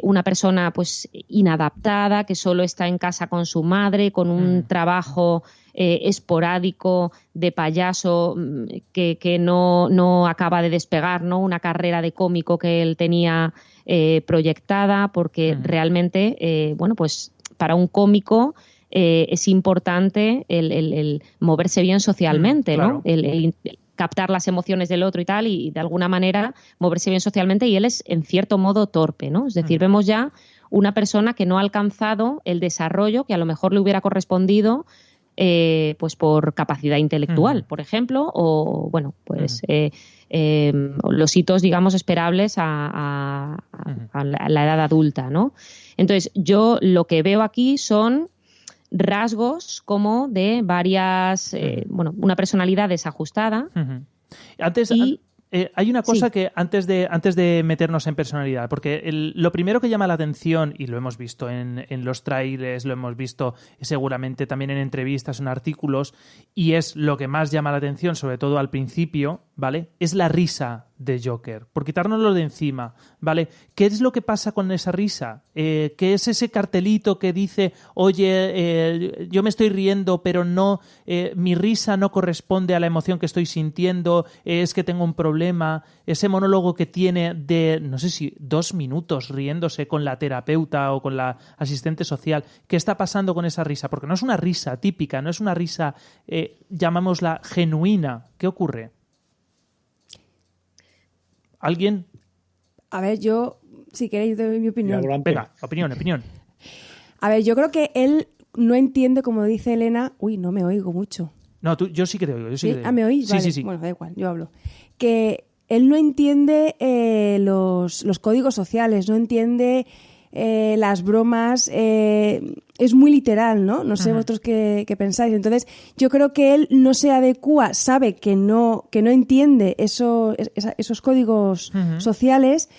una persona pues inadaptada, que solo está en casa con su madre, con un trabajo esporádico de payaso que no acaba de despegar, ¿no? Una carrera de cómico que él tenía proyectada, porque realmente, bueno, pues para un cómico es importante el moverse bien socialmente, ¿no? El captar las emociones del otro y tal, y de alguna manera moverse bien socialmente, y él es en cierto modo torpe, ¿no? Es decir, vemos ya una persona que no ha alcanzado el desarrollo que a lo mejor le hubiera correspondido pues por capacidad intelectual, por ejemplo, o bueno, pues los hitos, digamos, esperables a la edad adulta, ¿no? Entonces, yo lo que veo aquí son rasgos como de varias, bueno, una personalidad desajustada. Antes, hay una cosa que antes de meternos en personalidad, porque lo primero que llama la atención, y lo hemos visto en los trailers, lo hemos visto seguramente también en entrevistas, en artículos, y es lo que más llama la atención, sobre todo al principio, ¿vale? Es la risa de Joker, por quitárnoslo de encima, ¿vale? ¿Qué es lo que pasa con esa risa? ¿Qué es ese cartelito que dice, oye, yo me estoy riendo, pero no, mi risa no corresponde a la emoción que estoy sintiendo, es que tengo un problema? Ese monólogo que tiene de, no sé si 2 minutos riéndose con la terapeuta o con la asistente social, ¿qué está pasando con esa risa? Porque no es una risa típica, no es una risa, llamámosla genuina. ¿Qué ocurre? ¿Alguien? A ver, yo, si queréis, doy mi opinión. Venga, opinión. A ver, yo creo que él no entiende, como dice Elena... Uy, no me oigo mucho. No, yo sí que te oigo. ¿Sí? ¿Me oís? Sí, vale. sí. Bueno, da igual, yo hablo. Que él no entiende los códigos sociales, no entiende las bromas, es muy literal, ¿no? No sé vosotros qué pensáis. Entonces, yo creo que él no se adecua, sabe que no entiende esos códigos sociales,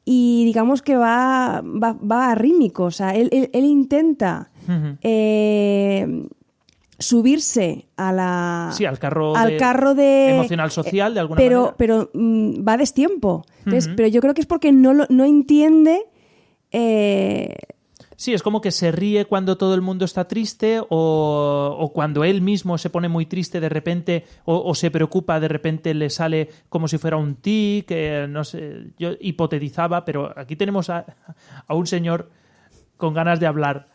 y digamos que va arrítmico. O sea, él intenta subirse a la... Sí, al carro de emocional social, de alguna manera. Pero va a destiempo. Entonces, pero yo creo que es porque no entiende... Sí, es como que se ríe cuando todo el mundo está triste, o cuando él mismo se pone muy triste de repente, o se preocupa, de repente le sale como si fuera un tic, no sé, yo hipotetizaba, pero aquí tenemos a un señor con ganas de hablar.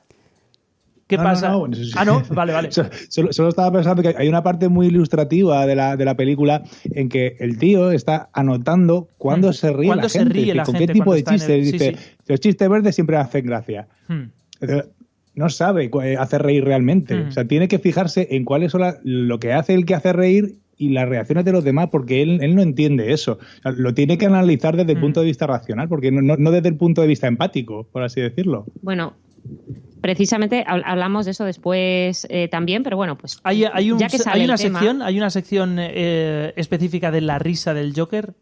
¿Qué pasa? No, bueno, sí. No, vale. Solo estaba pensando que hay una parte muy ilustrativa de la película en que el tío está anotando cuándo se ríe la gente, con qué tipo de chistes. Dice, los chistes verdes siempre hacen gracia. No sabe hacer reír realmente. O sea, tiene que fijarse en cuáles son lo que hace el que hace reír y las reacciones de los demás, porque él no entiende eso. O sea, lo tiene que analizar desde el punto de vista racional, porque no desde el punto de vista empático, por así decirlo. Bueno, precisamente hablamos de eso después también, pero bueno, pues hay una sección específica de la risa del Joker.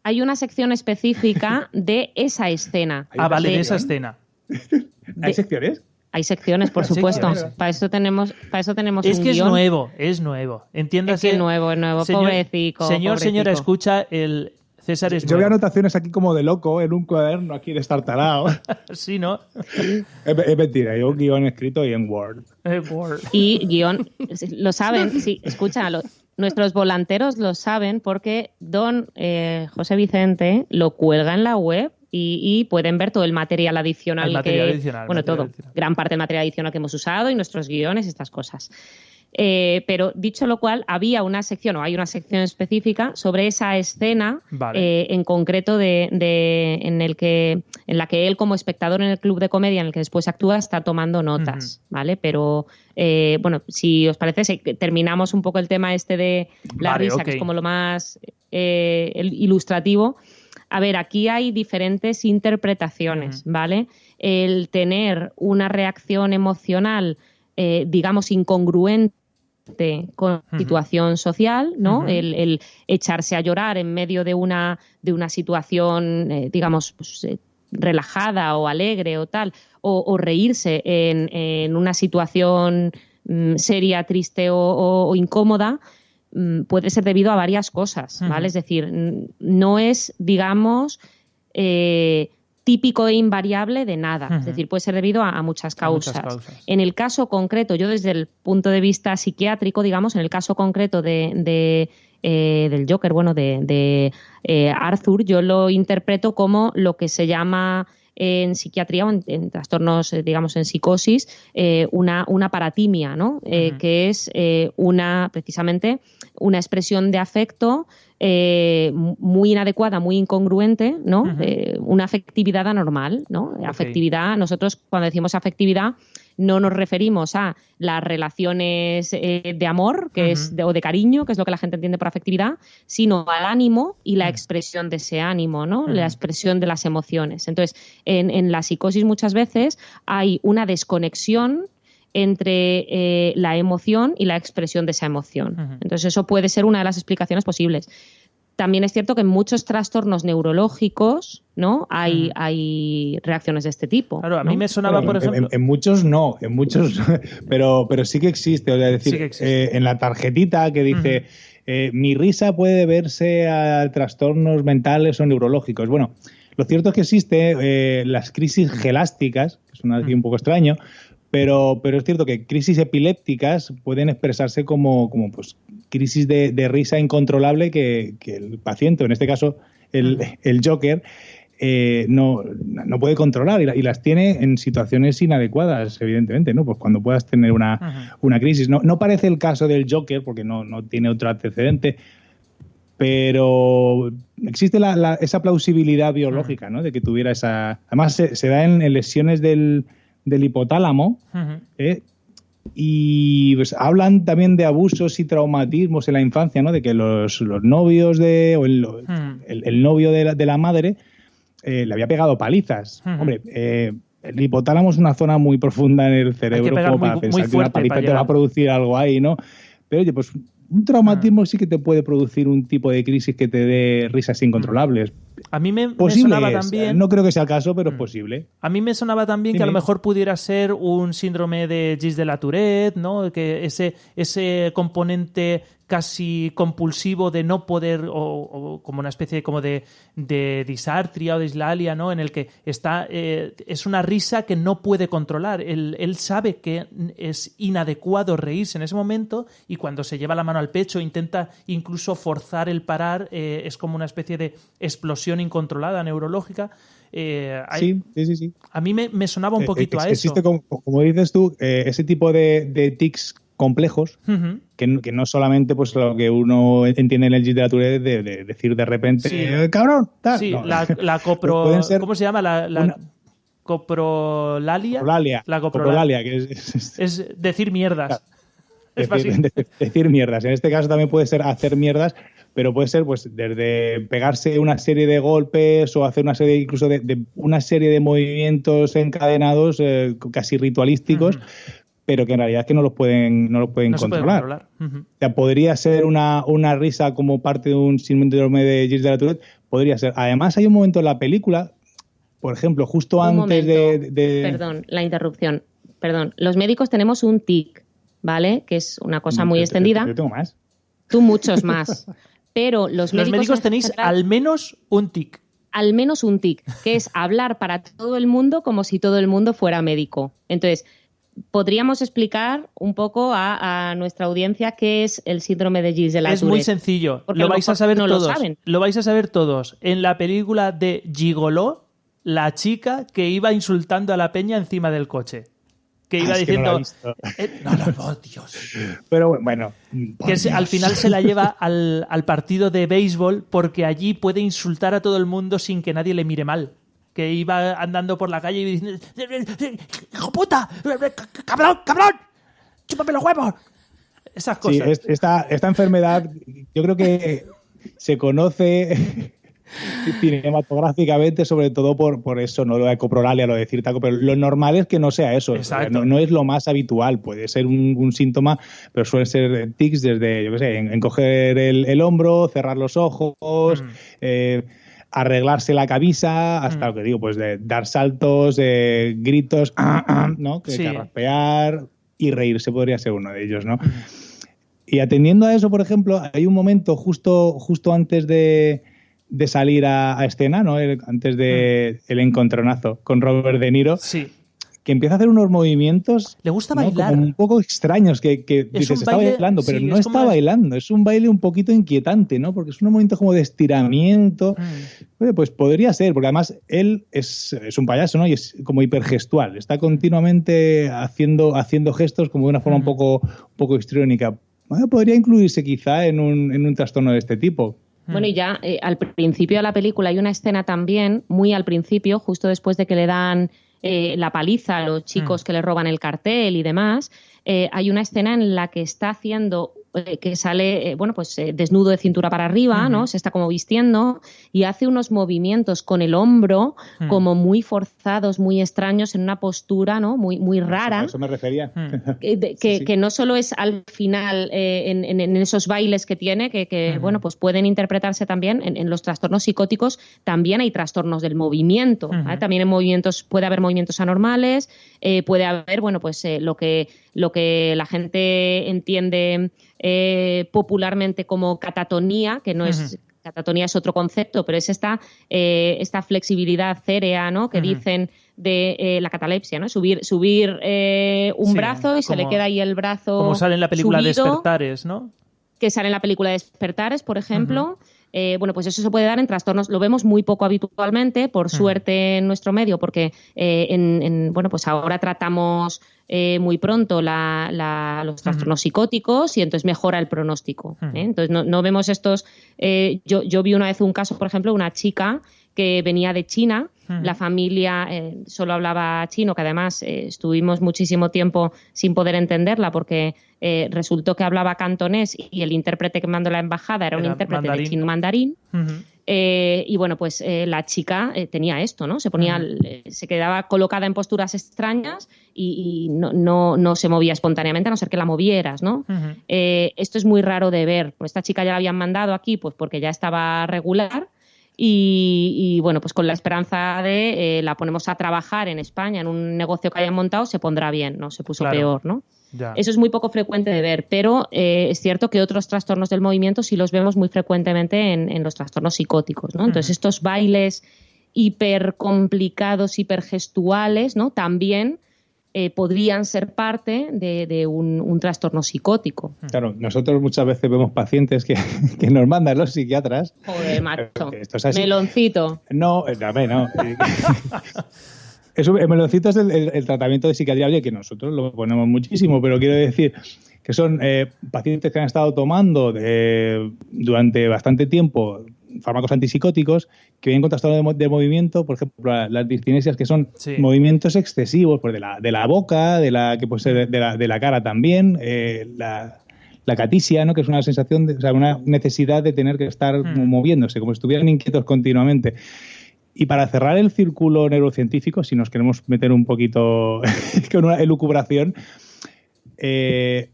Hay una sección específica de esa escena. De esa escena. ¿Hay secciones? Hay secciones, por supuesto. Para eso tenemos es un que guión. Es nuevo. Entiéndase. Es que nuevo, pobrecico. Señora, escucha el... César es Yo veo anotaciones aquí como de loco en un cuaderno aquí destartalado. Sí, ¿no? Es mentira, hay un guión escrito y en Word. Y guión, lo saben, sí, escucha, nuestros volanteros lo saben porque don José Vicente lo cuelga en la web y pueden ver todo el material adicional. Gran parte del material adicional que hemos usado y nuestros guiones y estas cosas. Pero dicho lo cual, había una sección, o hay una sección específica sobre esa escena, en concreto en la que él, como espectador en el club de comedia en el que después actúa, está tomando notas, ¿vale? Pero bueno, si os parece, terminamos un poco el tema este de la risa, que es como lo más ilustrativo. A ver, aquí hay diferentes interpretaciones, ¿vale? El tener una reacción emocional, digamos, incongruente con la situación social, ¿no? El echarse a llorar en medio de una situación, digamos, pues, relajada o alegre o tal, o reírse en una situación seria, triste o incómoda, puede ser debido a varias cosas, ¿vale? Es decir, no es, digamos, típico e invariable de nada. Es decir, puede ser debido a muchas causas. En el caso concreto, yo desde el punto de vista psiquiátrico, digamos, en el caso concreto del Joker, bueno, de Arthur, yo lo interpreto como lo que se llama en psiquiatría o en trastornos, digamos, en psicosis, una paratimia, ¿no? Que es precisamente una expresión de afecto muy inadecuada, muy incongruente, ¿no? Una afectividad anormal, ¿no? Afectividad, nosotros cuando decimos afectividad no nos referimos a las relaciones de amor o de cariño, que es lo que la gente entiende por afectividad, sino al ánimo y la expresión de ese ánimo, ¿no? La expresión de las emociones. Entonces, en la psicosis muchas veces hay una desconexión entre la emoción y la expresión de esa emoción. Entonces, eso puede ser una de las explicaciones posibles. También es cierto que en muchos trastornos neurológicos, ¿no? Hay reacciones de este tipo. Claro, a mí me sonaba, por ejemplo... En muchos no, pero sí que existe. O sea, es decir, sí que existe. En la tarjetita que dice mi risa puede deberse a trastornos mentales o neurológicos. Bueno, lo cierto es que existe las crisis gelásticas, que suena aquí un poco extraño, pero es cierto que crisis epilépticas pueden expresarse como pues, crisis de risa incontrolable que el paciente, en este caso el Joker, no puede controlar y las tiene en situaciones inadecuadas, evidentemente, ¿no? Pues cuando puedas tener una crisis. No parece el caso del Joker, porque no tiene otro antecedente, pero existe esa plausibilidad biológica, ¿no? De que tuviera esa... Además, se da en lesiones del hipotálamo, y pues hablan también de abusos y traumatismos en la infancia, ¿no? De que los novios el novio de la madre le había pegado palizas. Hombre, el hipotálamo es una zona muy profunda en el cerebro como para pensar que una paliza te va a producir algo ahí, ¿no? Pero oye, pues un traumatismo sí que te puede producir un tipo de crisis que te dé risas incontrolables. A mí me sonaba también... No creo que sea el caso, pero es posible. A mí me sonaba también que a lo mejor pudiera ser un síndrome de Gilles de la Tourette, ¿no? Que ese componente casi compulsivo de no poder, o como una especie como de disartria o dislalia, ¿no? En el que está es una risa que no puede controlar. Él sabe que es inadecuado reírse en ese momento y cuando se lleva la mano al pecho intenta incluso forzar el parar, es como una especie de explosión incontrolada neurológica. Sí. A mí me sonaba un poquito a eso. Existe, como dices tú, ese tipo de tics complejos, que no solamente pues lo que uno entiende en el Gilles de la Tourette de decir de repente ¡cabrón! Tal. Sí, no. ¿Cómo se llama? La coprolalia. La coprolalia, que es decir mierdas. Claro. Decir mierdas. En este caso también puede ser hacer mierdas, pero puede ser pues desde pegarse una serie de golpes o hacer una serie incluso de una serie de movimientos encadenados casi ritualísticos, pero que en realidad es que no los pueden controlar. O sea, podría ser una risa como parte de un síndrome de Gilles de la Tourette, podría ser. Además hay un momento en la película, por ejemplo, justo antes de... Perdón, la interrupción. Perdón. Los médicos tenemos un tic, ¿vale? Que es una cosa muy extendida. Yo tengo más. Tú muchos más. Pero los médicos tenéis al menos un tic. Al menos un tic, que es hablar para todo el mundo como si todo el mundo fuera médico. Entonces, podríamos explicar un poco a nuestra audiencia qué es el síndrome de Gilles de la Tourette. Es muy sencillo. Lo vais a saber todos. Lo vais a saber todos. En la película de Gigoló, la chica que iba insultando a la peña encima del coche. que iba diciendo... No, Dios. Pero bueno. Que al final se la lleva al partido de béisbol porque allí puede insultar a todo el mundo sin que nadie le mire mal. Que iba andando por la calle y diciendo: ¡hijo puta! ¡Cabrón! ¡Chúpame los huevos! Esas cosas. Sí, esta enfermedad yo creo que se conoce cinematográficamente sobre todo por eso, no lo de coprolalia, lo de decir taco, pero lo normal es que no sea eso. No es lo más habitual, puede ser un síntoma, pero suelen ser tics desde, yo qué sé, encoger el hombro, cerrar los ojos, arreglarse la camisa, hasta lo que digo, pues de dar saltos, gritos, ¿no? Carraspear y reírse podría ser uno de ellos, ¿no? Y atendiendo a eso, por ejemplo, hay un momento justo antes de salir a escena, ¿no? Antes de el encontronazo con Robert De Niro, sí, que empieza a hacer unos movimientos, le gusta bailar, como un poco extraños, que dices, está bailando, pero sí, no está bailando, es un baile un poquito inquietante, ¿no? Porque es un momento como de estiramiento. Pues podría ser, porque además él es un payaso, ¿no? Y es como hipergestual, está continuamente haciendo gestos como de una forma un poco histriónica. Bueno, podría incluirse quizá en un trastorno de este tipo. Bueno, y ya al principio de la película hay una escena también, muy al principio, justo después de que le dan la paliza a los chicos que le roban el cartel y demás, hay una escena en la que está haciendo, que sale, desnudo de cintura para arriba, ¿no? Se está como vistiendo y hace unos movimientos con el hombro como muy forzados, muy extraños, en una postura, ¿no? Muy rara. A eso me refería. Que no solo es al final en esos bailes que tiene, que pues pueden interpretarse también en los trastornos psicóticos. También hay trastornos del movimiento, ¿vale? También puede haber movimientos anormales, puede haber, lo que la gente entiende popularmente como catatonía, que no es... Catatonía es otro concepto, pero es esta flexibilidad cérea, ¿no? Que dicen de la catalepsia, ¿no? Subir un brazo y se le queda ahí el brazo como sale en la película subido, Despertares, ¿no? Que sale en la película Despertares, por ejemplo. Pues eso se puede dar en trastornos, lo vemos muy poco habitualmente, por suerte en nuestro medio, porque ahora tratamos muy pronto los trastornos psicóticos y entonces mejora el pronóstico. Entonces no vemos estos... Yo vi una vez un caso, por ejemplo, una chica que venía de China, la familia solo hablaba chino, que además estuvimos muchísimo tiempo sin poder entenderla porque resultó que hablaba cantonés y el intérprete que mandó la embajada era un intérprete de chino mandarín. La chica tenía esto, ¿no? Se quedaba colocada en posturas extrañas y no se movía espontáneamente, a no ser que la movieras, ¿no? Esto es muy raro de ver. Pues esta chica ya la habían mandado aquí pues porque ya estaba regular. Pues con la esperanza de la ponemos a trabajar en España en un negocio que hayan montado, se pondrá bien, ¿no? Se puso peor, ¿no? Ya. Eso es muy poco frecuente de ver, pero es cierto que otros trastornos del movimiento sí los vemos muy frecuentemente en los trastornos psicóticos, ¿no? Entonces estos bailes hipercomplicados, hipergestuales, ¿no? También podrían ser parte de un trastorno psicótico. Claro, nosotros muchas veces vemos pacientes que nos mandan los psiquiatras. Joder, macho. Esto es así. Meloncito. No. El meloncito es el tratamiento de psiquiatría, oye, que nosotros lo ponemos muchísimo, pero quiero decir que son pacientes que han estado tomando durante bastante tiempo fármacos antipsicóticos que vienen con trastorno de movimiento, por ejemplo, las discinesias, que son movimientos excesivos pues de la boca, que puede ser de la cara también, la catisia, ¿no? Que es una sensación, una necesidad de tener que estar moviéndose, como si estuvieran inquietos continuamente. Y para cerrar el círculo neurocientífico, si nos queremos meter un poquito con una elucubración, el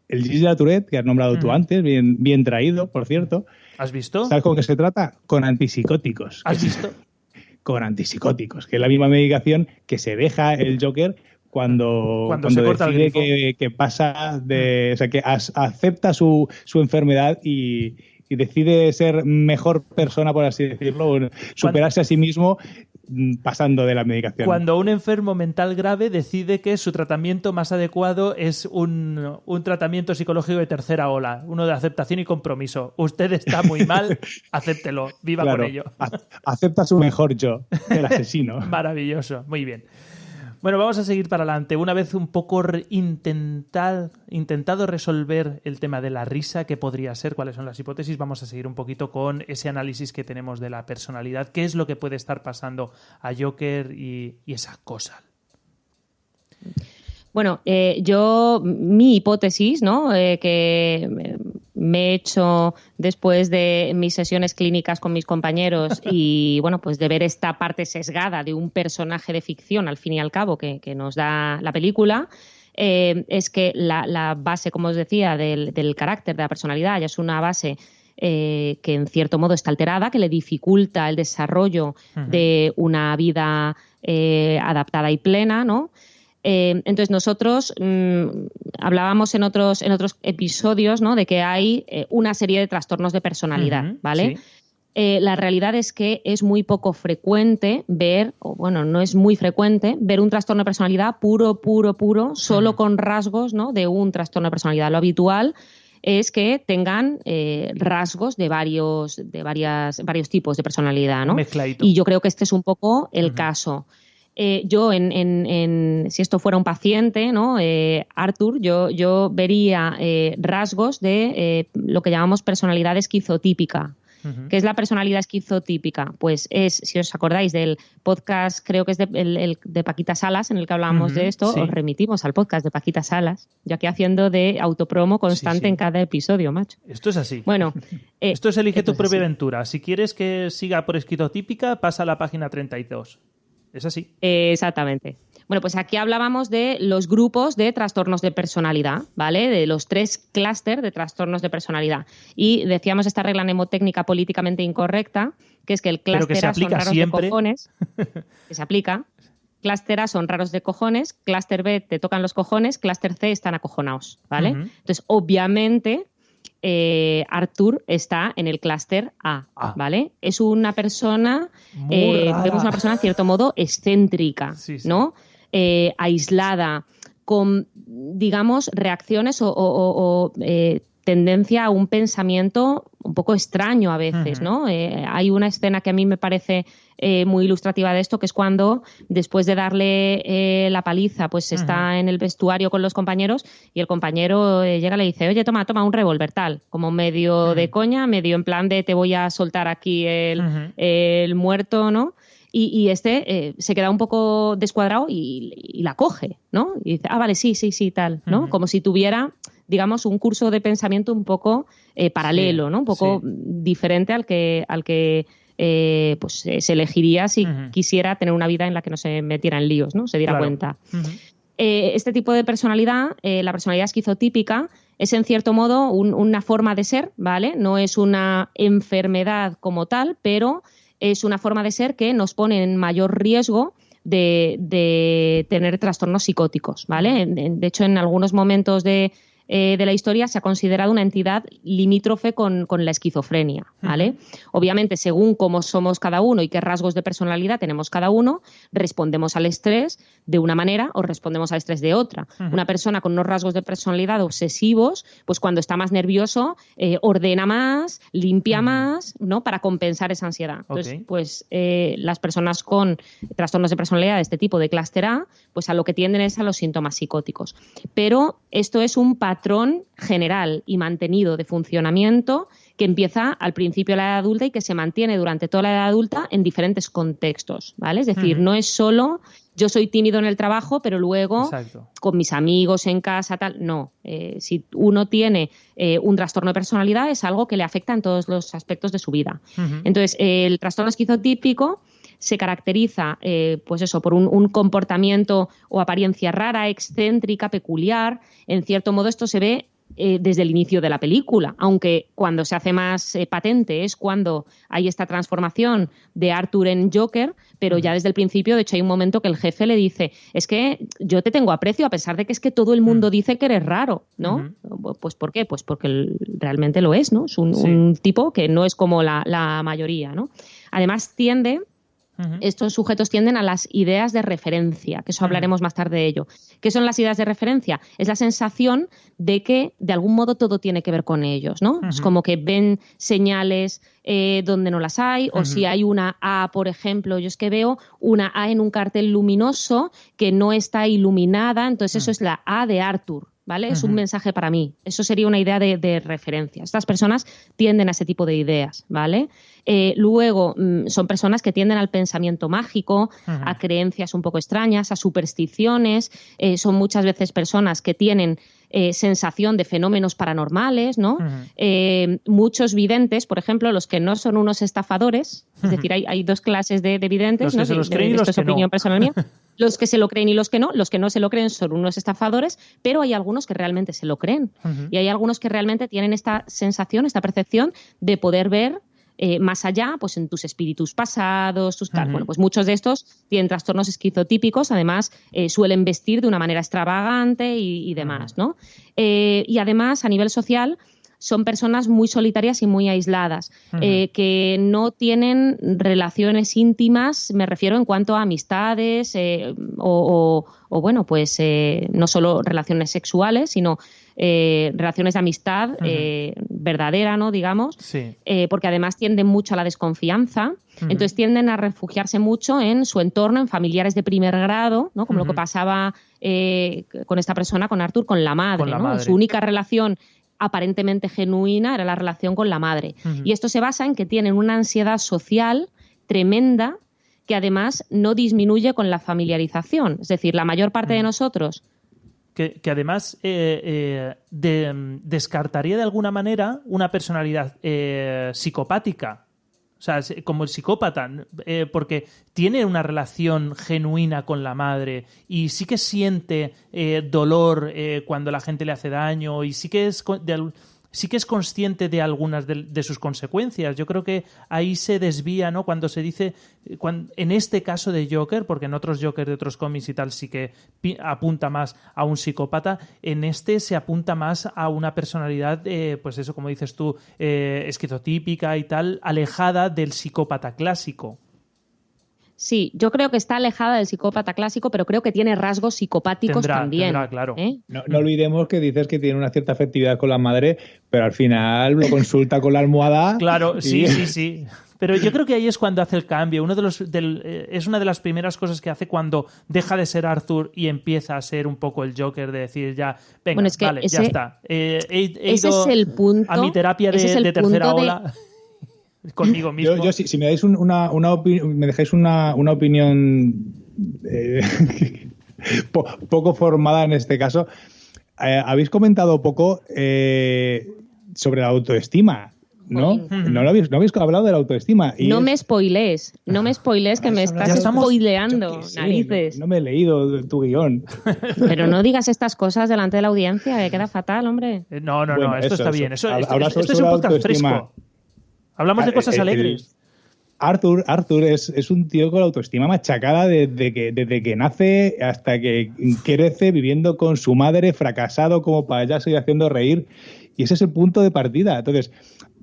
Gilles de la Tourette, que has nombrado tú antes, bien traído, por cierto. ¿Has visto? ¿Sabes con qué se trata? Con antipsicóticos. ¿Has visto? Con antipsicóticos, que es la misma medicación que se deja el Joker cuando se corta el grifo. que pasa o sea, que acepta su enfermedad y decide ser mejor persona, por así decirlo, superarse a sí mismo pasando de la medicación. Cuando un enfermo mental grave decide que su tratamiento más adecuado es un tratamiento psicológico de tercera ola, uno de aceptación y compromiso. Usted está muy mal, acéptelo, viva con ello. Acepta su mejor yo, el asesino. Maravilloso, muy bien. Bueno, vamos a seguir para adelante. Una vez un poco intentado resolver el tema de la risa, qué podría ser, cuáles son las hipótesis, vamos a seguir un poquito con ese análisis que tenemos de la personalidad, qué es lo que puede estar pasando a Joker y esa cosa. Bueno, mi hipótesis, ¿no? Que me he hecho después de mis sesiones clínicas con mis compañeros y, bueno, pues de ver esta parte sesgada de un personaje de ficción, al fin y al cabo, que nos da la película, es que la base, como os decía, del carácter, de la personalidad, ya es una base que en cierto modo está alterada, que le dificulta el desarrollo de una vida adaptada y plena, ¿no? Entonces nosotros hablábamos en otros episodios, ¿no? De que hay una serie de trastornos de personalidad, ¿vale? Sí. La realidad es que es muy poco frecuente ver, o bueno, no es muy frecuente ver un trastorno de personalidad puro, solo con rasgos, ¿no? De un trastorno de personalidad. Lo habitual es que tengan rasgos de varios tipos de personalidad, ¿no? Mezcladito. Y yo creo que este es un poco el caso. Yo, si esto fuera un paciente, ¿no? Arthur, yo vería rasgos de lo que llamamos personalidad esquizotípica. ¿Qué es la personalidad esquizotípica? Pues es, si os acordáis del podcast, creo que es de Paquita Salas, en el que hablábamos de esto, sí. Os remitimos al podcast de Paquita Salas, yo aquí haciendo de autopromo constante en cada episodio, macho. Esto es así. Bueno, esto es elige tu propia aventura. Si quieres que siga por esquizotípica, pasa a la página 32. ¿Es así? Exactamente. Bueno, pues aquí hablábamos de los grupos de trastornos de personalidad, ¿vale? De los 3 clústeres de trastornos de personalidad. Y decíamos esta regla mnemotécnica políticamente incorrecta, que es que el clúster A son raros siempre. De cojones, que se aplica. Clúster A son raros de cojones, clúster B te tocan los cojones, clúster C están acojonados, ¿vale? Entonces, obviamente, Arthur está en el clúster A, ¿vale? Es una persona, vemos una persona en cierto modo excéntrica, sí. ¿No? Aislada, con, digamos, reacciones o tendencia a un pensamiento un poco extraño a veces, ¿no? Hay una escena que a mí me parece muy ilustrativa de esto, que es cuando, después de darle la paliza, pues está en el vestuario con los compañeros y el compañero llega y le dice, oye, toma un revólver, tal, como medio de coña, medio en plan de te voy a soltar aquí el muerto, ¿no? Y este se queda un poco descuadrado y la coge, ¿no? Y dice, vale, sí, tal, ¿no? Como si tuviera, digamos, un curso de pensamiento un poco paralelo, ¿no? Un poco diferente al que pues se elegiría si quisiera tener una vida en la que no se metiera en líos, ¿no? Se diera cuenta. Este tipo de personalidad, la personalidad esquizotípica, es en cierto modo una forma de ser, ¿vale? No es una enfermedad como tal, pero es una forma de ser que nos pone en mayor riesgo de tener trastornos psicóticos, ¿vale? De hecho, en algunos momentos de la historia se ha considerado una entidad limítrofe con la esquizofrenia, ¿vale? Obviamente, según cómo somos cada uno y qué rasgos de personalidad tenemos cada uno, respondemos al estrés de una manera o respondemos al estrés de otra. Una persona con unos rasgos de personalidad obsesivos, pues cuando está más nervioso, ordena más, limpia más, ¿no? Para compensar esa ansiedad. Entonces, pues las personas con trastornos de personalidad de este tipo, de clúster A, pues a lo que tienden es a los síntomas psicóticos. Pero esto es un patrón general y mantenido de funcionamiento que empieza al principio de la edad adulta y que se mantiene durante toda la edad adulta en diferentes contextos, ¿vale? Es decir, no es solo yo soy tímido en el trabajo, pero luego con mis amigos en casa, tal. No. Si uno tiene un trastorno de personalidad, es algo que le afecta en todos los aspectos de su vida. Entonces, el trastorno esquizotípico se caracteriza pues eso, por un comportamiento o apariencia rara, excéntrica, peculiar. En cierto modo, esto se ve desde el inicio de la película, aunque cuando se hace más patente es cuando hay esta transformación de Arthur en Joker, pero ya desde el principio, de hecho, hay un momento que el jefe le dice, es que yo te tengo aprecio a pesar de que es que todo el mundo dice que eres raro, ¿no? Pues ¿por qué? Pues porque realmente lo es, ¿no? Es un tipo que no es como la mayoría, ¿no? Además tiende estos sujetos tienden a las ideas de referencia, que eso hablaremos más tarde de ello. ¿Qué son las ideas de referencia? Es la sensación de que de algún modo todo tiene que ver con ellos, ¿no? Es como que ven señales donde no las hay, o si hay una A, por ejemplo, yo es que veo una A en un cartel luminoso que no está iluminada, entonces eso es la A de Arthur. ¿Vale? Es un mensaje para mí. Eso sería una idea de referencia. Estas personas tienden a ese tipo de ideas, ¿vale? Luego, son personas que tienden al pensamiento mágico, a creencias un poco extrañas, a supersticiones. Son muchas veces personas que tienen sensación de fenómenos paranormales, ¿no? Muchos videntes, por ejemplo, los que no son unos estafadores, es decir, hay dos clases de videntes. Los que se los creen y los que no. Opinión personal mía. Los que se lo creen y los que no se lo creen son unos estafadores, pero hay algunos que realmente se lo creen. Y hay algunos que realmente tienen esta sensación, esta percepción de poder ver más allá, pues en tus espíritus pasados, tus tal. Bueno, pues muchos de estos tienen trastornos esquizotípicos, además suelen vestir de una manera extravagante y demás, ¿no? Y además, a nivel social, son personas muy solitarias y muy aisladas, que no tienen relaciones íntimas, me refiero en cuanto a amistades o bueno, pues no solo relaciones sexuales, sino relaciones de amistad verdadera, ¿no? Digamos, sí. Porque además tienden mucho a la desconfianza, entonces tienden a refugiarse mucho en su entorno, en familiares de primer grado, ¿no? Como lo que pasaba con esta persona, con Arthur, con la madre, ¿no? Madre. Su única relación aparentemente genuina era la relación con la madre. Y esto se basa en que tienen una ansiedad social tremenda que además no disminuye con la familiarización. Es decir, la mayor parte de nosotros... Que además descartaría de alguna manera una personalidad psicopática. O sea, como el psicópata, porque tiene una relación genuina con la madre y sí que siente dolor cuando la gente le hace daño y sí que es consciente de algunas de sus consecuencias. Yo creo que ahí se desvía, ¿no? Cuando se dice, en este caso de Joker, porque en otros Joker de otros cómics y tal sí que apunta más a un psicópata, en este se apunta más a una personalidad, pues eso, como dices tú, esquizotípica y tal, alejada del psicópata clásico. Sí, yo creo que está alejada del psicópata clásico, pero creo que tiene rasgos psicopáticos también. Tendrá, claro. No olvidemos que dices que tiene una cierta afectividad con la madre, pero al final lo consulta con la almohada. Claro, sí. Pero yo creo que ahí es cuando hace el cambio. Es una de las primeras cosas que hace cuando deja de ser Arthur y empieza a ser un poco el Joker, de decir ya, venga, bueno, es que vale, ya está. He ido es el punto, a mi terapia de tercera ola. Conmigo mismo. Yo si me dais me dejáis una opinión poco formada en este caso, habéis comentado poco sobre la autoestima, ¿no? No habéis hablado de la autoestima. Y me spoilees que me estás spoileando, narices. No me he leído tu guión. Pero no digas estas cosas delante de la audiencia, que queda fatal, hombre. No, bueno, esto está bien. Esto es un podcast fresco. Hablamos de cosas alegres. Arthur es un tío con la autoestima machacada desde que nace hasta que crece viviendo con su madre, fracasado como payaso y haciendo reír. Y ese es el punto de partida. Entonces,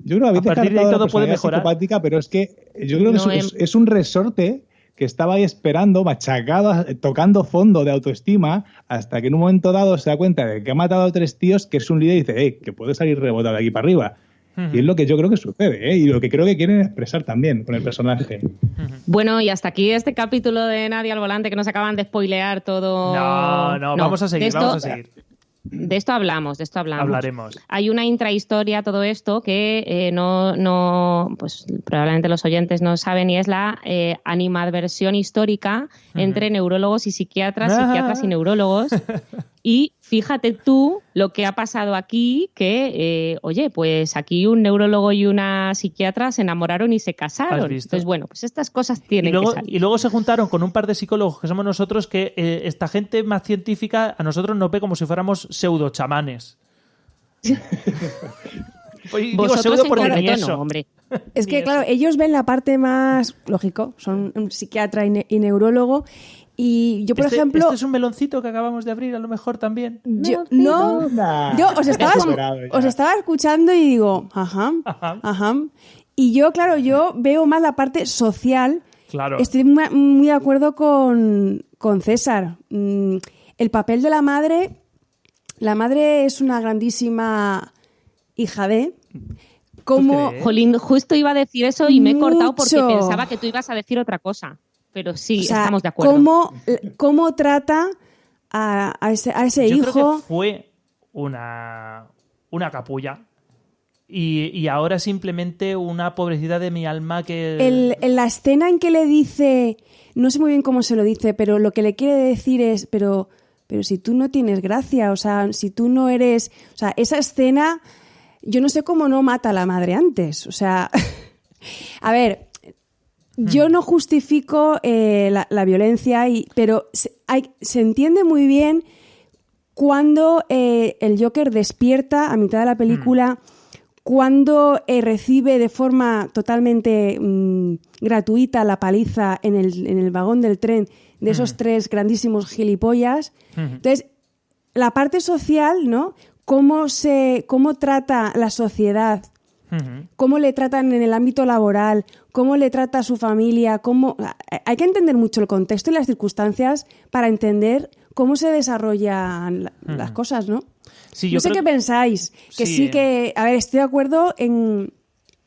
yo creo que a partir de ahí todo puede mejorar. Psicopática, pero es que yo creo que es un resorte que estaba ahí esperando, machacado, tocando fondo de autoestima, hasta que en un momento dado se da cuenta de que ha matado a 3 tíos, que es un líder y dice, que puede salir rebotado de aquí para arriba. Y es lo que yo creo que sucede, y lo que creo que quieren expresar también con el personaje. Bueno, y hasta aquí este capítulo de Nadie al Volante, que nos acaban de spoilear todo. No, vamos a seguir. De esto hablamos. Hablaremos. Hay una intrahistoria a todo esto que pues probablemente los oyentes no saben, y es la animadversión histórica entre neurólogos y psiquiatras y neurólogos. Y fíjate tú lo que ha pasado aquí, que, oye, pues aquí un neurólogo y una psiquiatra se enamoraron y se casaron. Entonces, bueno, pues estas cosas tienen que salir. Y luego se juntaron con un par de psicólogos que somos nosotros, que esta gente más científica a nosotros nos ve como si fuéramos pseudo chamanes. Digo pseudo porque ni eso. No, hombre. Es que, claro, ellos ven la parte más, lógico, son un psiquiatra y neurólogo. Y yo, por ejemplo... ¿Este es un meloncito que acabamos de abrir, a lo mejor también? Yo os estaba escuchando y digo, ajá. Y yo, claro, veo más la parte social Claro. Estoy muy de acuerdo con César. El papel de la madre es una grandísima hija de... Como, Jolín, justo iba a decir eso y me he cortado porque pensaba que tú ibas a decir otra cosa. Pero sí, estamos de acuerdo. ¿Cómo trata a ese Yo hijo? creo que fue una capulla y ahora simplemente una pobrecita de mi alma que... En la escena en que le dice, no sé muy bien cómo se lo dice, pero lo que le quiere decir es, pero si tú no tienes gracia, o sea, si tú no eres... O sea, esa escena, yo no sé cómo no mata a la madre antes, o sea... A ver, yo no justifico la violencia, pero se entiende muy bien cuando el Joker despierta a mitad de la película, cuando recibe de forma totalmente gratuita la paliza en el vagón del tren de esos tres grandísimos gilipollas. Entonces, la parte social, ¿no? Cómo trata la sociedad, cómo le tratan en el ámbito laboral, cómo le trata a su familia, hay que entender mucho el contexto y las circunstancias para entender cómo se desarrollan las cosas, ¿no? Sí, no sé qué pensáis, que sí que... A ver, estoy de acuerdo en...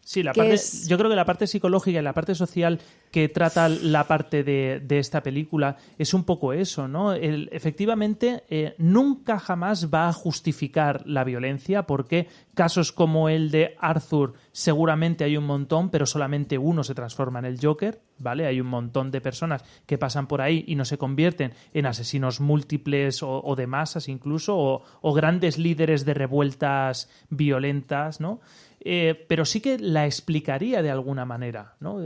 Sí, yo creo que la parte psicológica y la parte social que trata la parte de esta película es un poco eso, ¿no? Efectivamente, nunca jamás va a justificar la violencia porque casos como el de Arthur seguramente hay un montón, pero solamente uno se transforma en el Joker, ¿vale? Hay un montón de personas que pasan por ahí y no se convierten en asesinos múltiples o de masas incluso, o grandes líderes de revueltas violentas, ¿no? Pero sí que la explicaría de alguna manera, ¿no?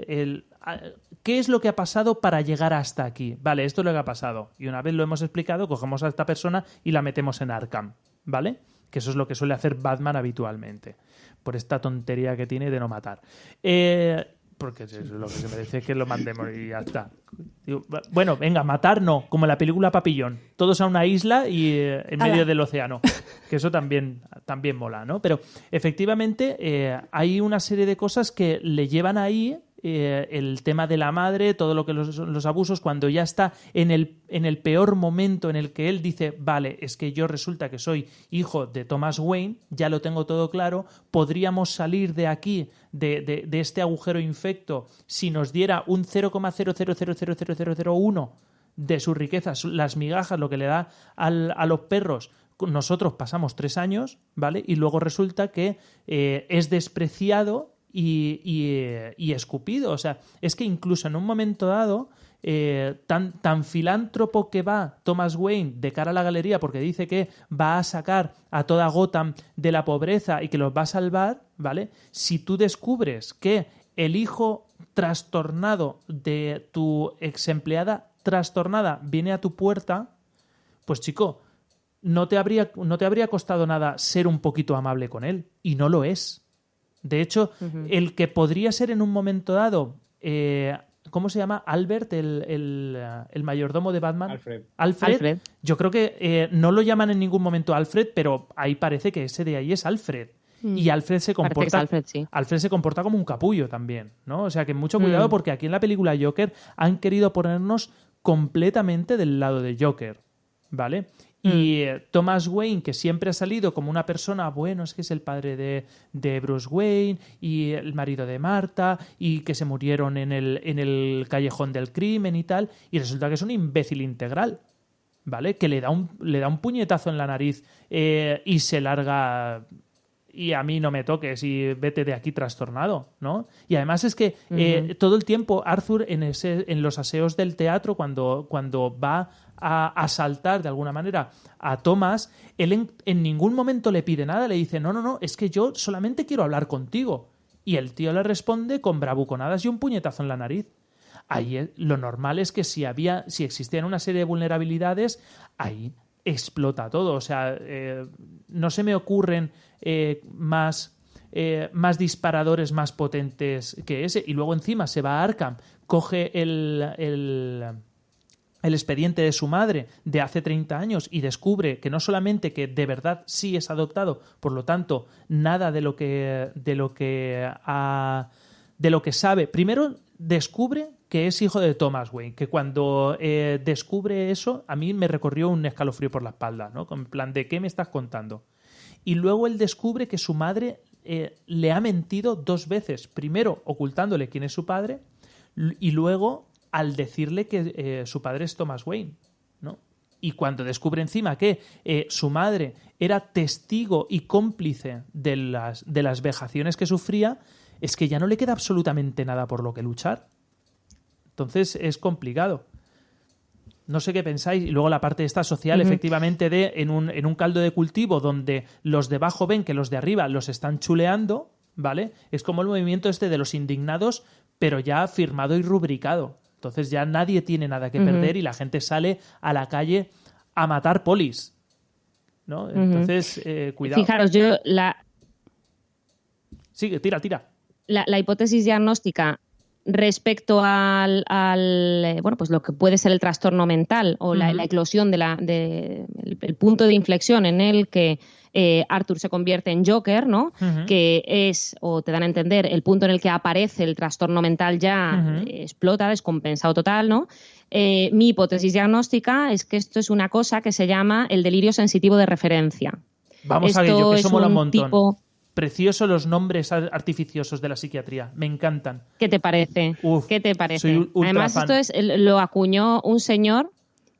¿Qué es lo que ha pasado para llegar hasta aquí? Vale, esto es lo que ha pasado. Y una vez lo hemos explicado, cogemos a esta persona y la metemos en Arkham, ¿vale? Que eso es lo que suele hacer Batman habitualmente, por esta tontería que tiene de no matar. Porque eso es lo que se merece, que lo mandemos y ya está. Bueno, venga, matar no, como en la película Papillón. Todos a una isla y en medio del océano. Que eso también mola, ¿no? Pero efectivamente hay una serie de cosas que le llevan ahí, el tema de la madre, todo lo que los abusos, cuando ya está en el peor momento en el que él dice, vale, es que yo resulta que soy hijo de Thomas Wayne, ya lo tengo todo claro, podríamos salir de aquí, de este agujero infecto, si nos diera un 0,0000001 de su riqueza, las migajas, lo que le da a los perros. Nosotros pasamos 3 años, ¿vale? Y luego resulta que es despreciado y escupido. O sea, es que incluso en un momento dado, tan filántropo que va Thomas Wayne de cara a la galería porque dice que va a sacar a toda Gotham de la pobreza y que los va a salvar, ¿vale? Si tú descubres que el hijo trastornado de tu ex empleada trastornada viene a tu puerta, pues chico, no te habría costado nada ser un poquito amable con él, y no lo es. De hecho, el que podría ser en un momento dado, ¿cómo se llama? Albert, el mayordomo de Batman. Alfred. Yo creo que no lo llaman en ningún momento Alfred, pero ahí parece que ese de ahí es Alfred. Y Alfred se comporta, Alfred se comporta como un capullo también, ¿no? O sea que mucho cuidado porque aquí en la película Joker han querido ponernos completamente del lado de Joker, ¿vale? Y Thomas Wayne, que siempre ha salido como una persona, bueno, es que es el padre de Bruce Wayne y el marido de Marta y que se murieron en el callejón del crimen y tal, y resulta que es un imbécil integral, ¿vale? Que le da un puñetazo en la nariz y se larga... Y a mí no me toques y vete de aquí trastornado, ¿no? Y además es que todo el tiempo Arthur en los aseos del teatro, cuando va a asaltar de alguna manera a Thomas, él en ningún momento le pide nada, le dice, no, es que yo solamente quiero hablar contigo. Y el tío le responde con bravuconadas y un puñetazo en la nariz. Ahí lo normal es que si existían una serie de vulnerabilidades, ahí explota todo. O sea, no se me ocurren más disparadores más potentes que ese. Y luego encima se va a Arkham, coge el expediente de su madre de hace 30 años y descubre que no solamente que de verdad sí es adoptado, por lo tanto, nada de lo que sabe. Primero, descubre que es hijo de Thomas Wayne, que cuando descubre eso, a mí me recorrió un escalofrío por la espalda, ¿no? En plan, ¿de qué me estás contando? Y luego él descubre que su madre le ha mentido 2 veces. Primero, ocultándole quién es su padre, y luego al decirle que su padre es Thomas Wayne, ¿no? Y cuando descubre encima que su madre era testigo y cómplice de las vejaciones que sufría, es que ya no le queda absolutamente nada por lo que luchar. Entonces es complicado. No sé qué pensáis. Y luego la parte esta social, efectivamente, en un caldo de cultivo donde los de abajo ven que los de arriba los están chuleando, ¿vale? Es como el movimiento este de los indignados, pero ya firmado y rubricado. Entonces ya nadie tiene nada que perder y la gente sale a la calle a matar polis, ¿no? Entonces, cuidado. Fijaros, Sigue, tira. La hipótesis diagnóstica respecto al bueno, pues lo que puede ser el trastorno mental o la eclosión el punto de inflexión en el que Arthur se convierte en Joker, ¿no? Que es, o te dan a entender, el punto en el que aparece el trastorno mental ya explota, descompensado total, ¿no? Mi hipótesis diagnóstica es que esto es una cosa que se llama el delirio sensitivo de referencia. Vamos a ello, que eso mola un montón. Preciosos los nombres artificiosos de la psiquiatría. Me encantan. ¿Qué te parece? ¿Qué te parece? Soy Además, fan. esto lo acuñó un señor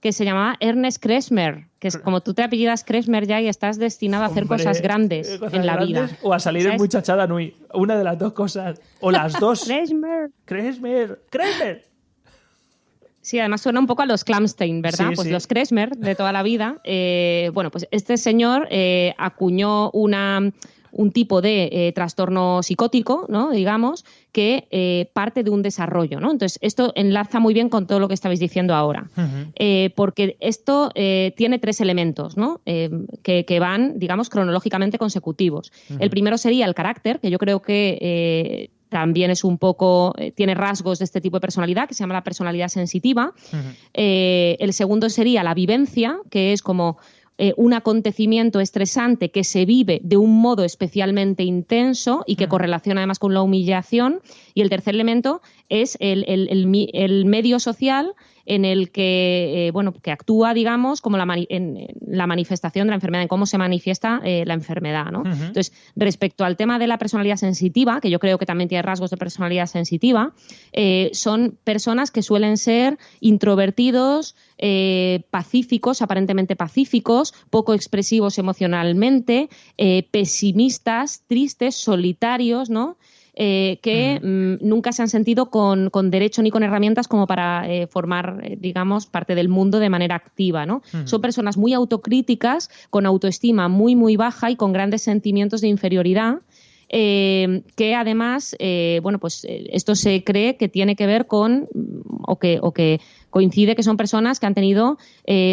que se llamaba Ernest Kresmer, que es como tú te apellidas Kresmer ya y estás destinado a hacer cosas grandes en la vida. O a salir en Muchachada Nui. Una de las dos cosas. O las dos. Kresmer. Sí, además suena un poco a los Klamstein, ¿verdad? Sí, pues sí. los Kresmer de toda la vida. Bueno, pues este señor acuñó un tipo de trastorno psicótico, ¿no? Digamos, que parte de un desarrollo, ¿no? Entonces, esto enlaza muy bien con todo lo que estabais diciendo ahora. Porque esto tiene 3 elementos, ¿no? Que van, digamos, cronológicamente consecutivos. El primero sería el carácter, que yo creo que también es un poco, tiene rasgos de este tipo de personalidad, que se llama la personalidad sensitiva. El segundo sería la vivencia, que es como un acontecimiento estresante que se vive de un modo especialmente intenso y que correlaciona además con la humillación. Y el tercer elemento es el medio social en el que, que actúa, digamos, como en la manifestación de la enfermedad, en cómo se manifiesta la enfermedad, ¿no? Entonces, respecto al tema de la personalidad sensitiva, que yo creo que también tiene rasgos de personalidad sensitiva, son personas que suelen ser introvertidos, pacíficos, aparentemente pacíficos, poco expresivos emocionalmente, pesimistas, tristes, solitarios, ¿no? Que nunca se han sentido con derecho ni con herramientas como para formar, digamos, parte del mundo de manera activa, ¿no? Son personas muy autocríticas, con autoestima muy, muy baja y con grandes sentimientos de inferioridad. Que además, esto se cree que tiene que ver con, o que coincide que son personas que han tenido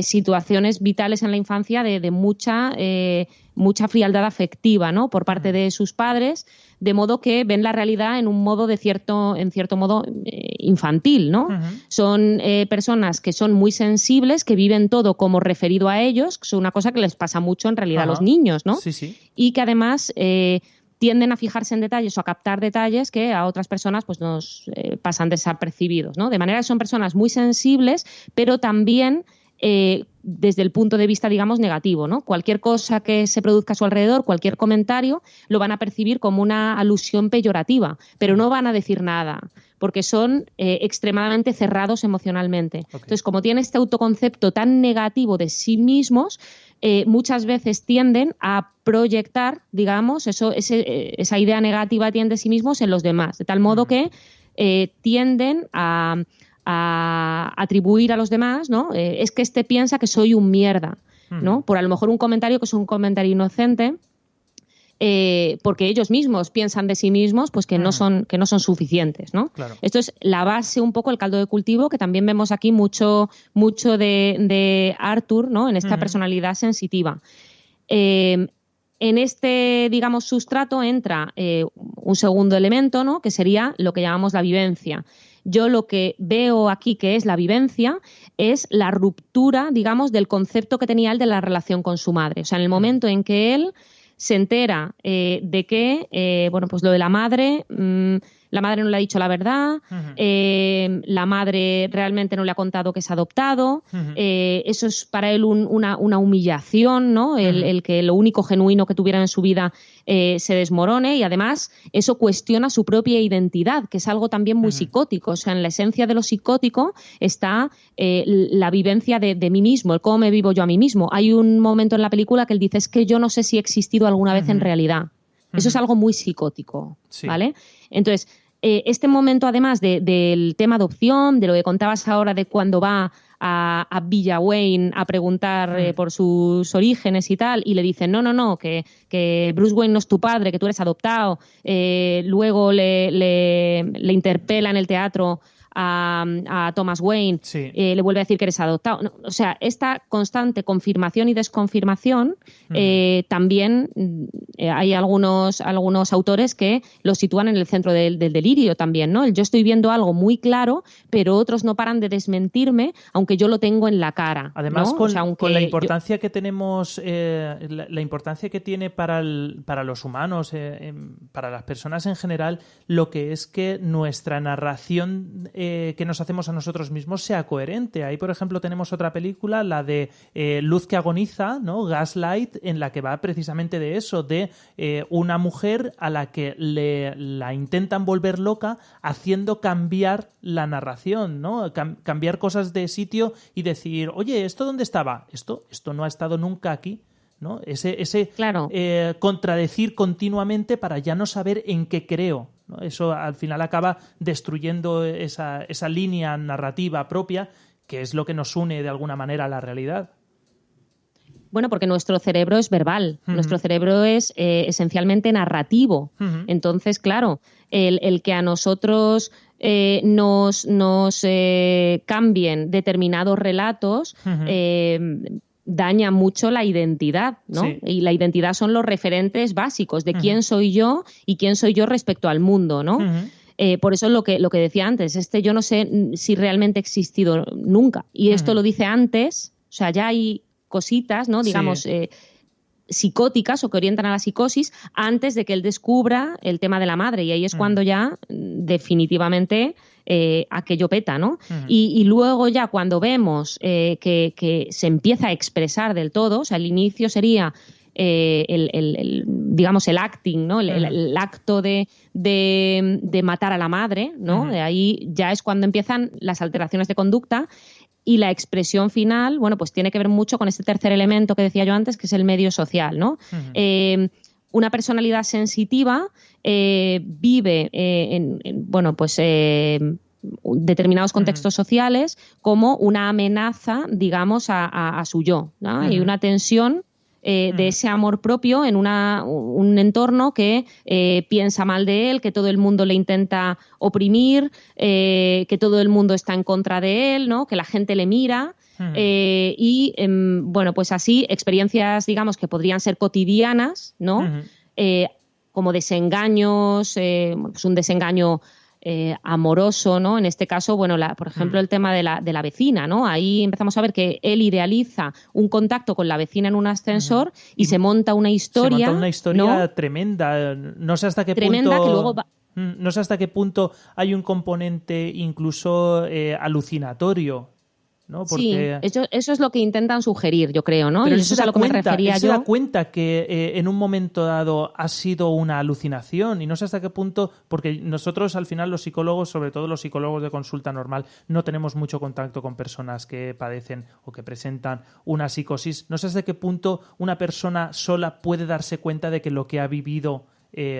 situaciones vitales en la infancia de mucha frialdad afectiva, ¿no? Por parte de sus padres, de modo que ven la realidad en cierto modo infantil, ¿no? Son personas que son muy sensibles, que viven todo como referido a ellos, que es una cosa que les pasa mucho en realidad a los niños, ¿no? Sí. Y que además tienden a fijarse en detalles o a captar detalles que a otras personas pues nos pasan desapercibidos, ¿no? De manera que son personas muy sensibles, pero también desde el punto de vista, digamos, negativo, ¿no? Cualquier cosa que se produzca a su alrededor, cualquier comentario, lo van a percibir como una alusión peyorativa, pero no van a decir nada, porque son extremadamente cerrados emocionalmente. Entonces, como tienen este autoconcepto tan negativo de sí mismos, muchas veces tienden a proyectar, digamos, esa idea negativa que tienen de sí mismos en los demás, de tal modo que tienden a atribuir a los demás, ¿no? Es que este piensa que soy un mierda, ¿no? Por a lo mejor un comentario que es un comentario inocente, porque ellos mismos piensan de sí mismos pues que no son suficientes, ¿no? Claro. Esto es la base, un poco el caldo de cultivo, que también vemos aquí mucho de Arthur, ¿no? En esta personalidad sensitiva. En este, digamos, sustrato entra un segundo elemento, ¿no? Que sería lo que llamamos la vivencia. Yo lo que veo aquí que es la vivencia es la ruptura, digamos, del concepto que tenía él de la relación con su madre. O sea, en el momento en que él se entera de que, pues lo de la madre la madre no le ha dicho la verdad, la madre realmente no le ha contado que es adoptado, eso es para él una humillación, ¿no? El que lo único genuino que tuviera en su vida se desmorone, y además eso cuestiona su propia identidad, que es algo también muy psicótico. O sea, en la esencia de lo psicótico está la vivencia de mí mismo, el cómo me vivo yo a mí mismo. Hay un momento en la película que él dice, es que yo no sé si he existido alguna vez en realidad. Eso es algo muy psicótico, ¿vale? Entonces, este momento, además del tema adopción, de lo que contabas ahora de cuando va a Villa Wayne a preguntar por sus orígenes y tal, y le dicen, no, que Bruce Wayne no es tu padre, que tú eres adoptado. Luego le interpela en el teatro a Thomas Wayne, le vuelve a decir que eres adoptado. No, o sea, esta constante confirmación y desconfirmación, también hay algunos autores que lo sitúan en el centro del delirio también, ¿no? Yo estoy viendo algo muy claro, pero otros no paran de desmentirme, aunque yo lo tengo en la cara. Además, ¿no? con la importancia que tenemos, la importancia que tiene para los humanos, para las personas en general, lo que es que nuestra narración que nos hacemos a nosotros mismos sea coherente. Ahí, por ejemplo, tenemos otra película, la de Luz que agoniza, ¿no? Gaslight, en la que va precisamente de eso, de una mujer a la que la intentan volver loca haciendo cambiar la narración, ¿no? Cambiar cosas de sitio y decir, oye, ¿esto dónde estaba? Esto no ha estado nunca aquí, ¿no? Ese claro. Contradecir continuamente para ya no saber en qué creo, ¿no? Eso al final acaba destruyendo esa línea narrativa propia, que es lo que nos une de alguna manera a la realidad. Bueno, porque nuestro cerebro es verbal, nuestro cerebro es esencialmente narrativo. Entonces, claro, el que a nosotros nos cambien determinados relatos daña mucho la identidad, ¿no? Sí. Y la identidad son los referentes básicos de quién soy yo y quién soy yo respecto al mundo, ¿no? Por eso lo que decía antes, yo no sé si realmente he existido nunca. Y esto lo dice antes, o sea, ya hay cositas, ¿no? Digamos, psicóticas o que orientan a la psicosis antes de que él descubra el tema de la madre. Y ahí es cuando ya definitivamente aquello peta, ¿no? Y luego ya cuando vemos que se empieza a expresar del todo, o sea, el inicio sería digamos el acting, ¿no? El acto de matar a la madre, ¿no? De ahí ya es cuando empiezan las alteraciones de conducta. Y la expresión final, bueno, pues tiene que ver mucho con este tercer elemento que decía yo antes, que es el medio social, ¿no? Una personalidad sensitiva vive en determinados contextos sociales como una amenaza, digamos, a su yo, ¿no? Y una tensión de ese amor propio en un entorno que piensa mal de él, que todo el mundo le intenta oprimir, que todo el mundo está en contra de él, ¿no? Que la gente le mira. Bueno, pues así, experiencias, digamos, que podrían ser cotidianas, ¿no? Como desengaños, pues un desengaño amoroso, ¿no? En este caso, bueno, por ejemplo, el tema de la vecina, ¿no? Ahí empezamos a ver que él idealiza un contacto con la vecina en un ascensor y se monta una historia. ¿no? Tremenda. No sé hasta qué tremenda punto. Que luego no sé hasta qué punto hay un componente incluso alucinatorio, ¿no? Porque... Sí, eso es lo que intentan sugerir, yo creo, ¿no? Pero y eso es a lo que me refería yo. Se da cuenta que en un momento dado ha sido una alucinación y no sé hasta qué punto, porque nosotros al final los psicólogos, sobre todo los psicólogos de consulta normal, no tenemos mucho contacto con personas que padecen o que presentan una psicosis. No sé hasta qué punto una persona sola puede darse cuenta de que lo que ha vivido,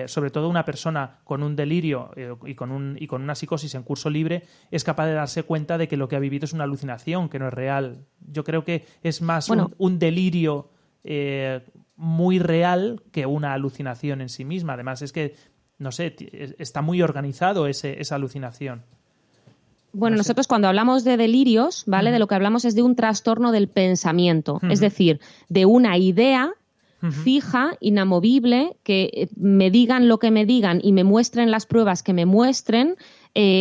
sobre todo una persona con un delirio y con una psicosis en curso libre, es capaz de darse cuenta de que lo que ha vivido es una alucinación, que no es real. Yo creo que es más un delirio muy real que una alucinación en sí misma. Además, es que, no sé, está muy organizado esa alucinación. Bueno, nosotros cuando hablamos de delirios, ¿vale? De lo que hablamos es de un trastorno del pensamiento, es decir, de una idea fija, inamovible, que me digan lo que me digan y me muestren las pruebas que me muestren,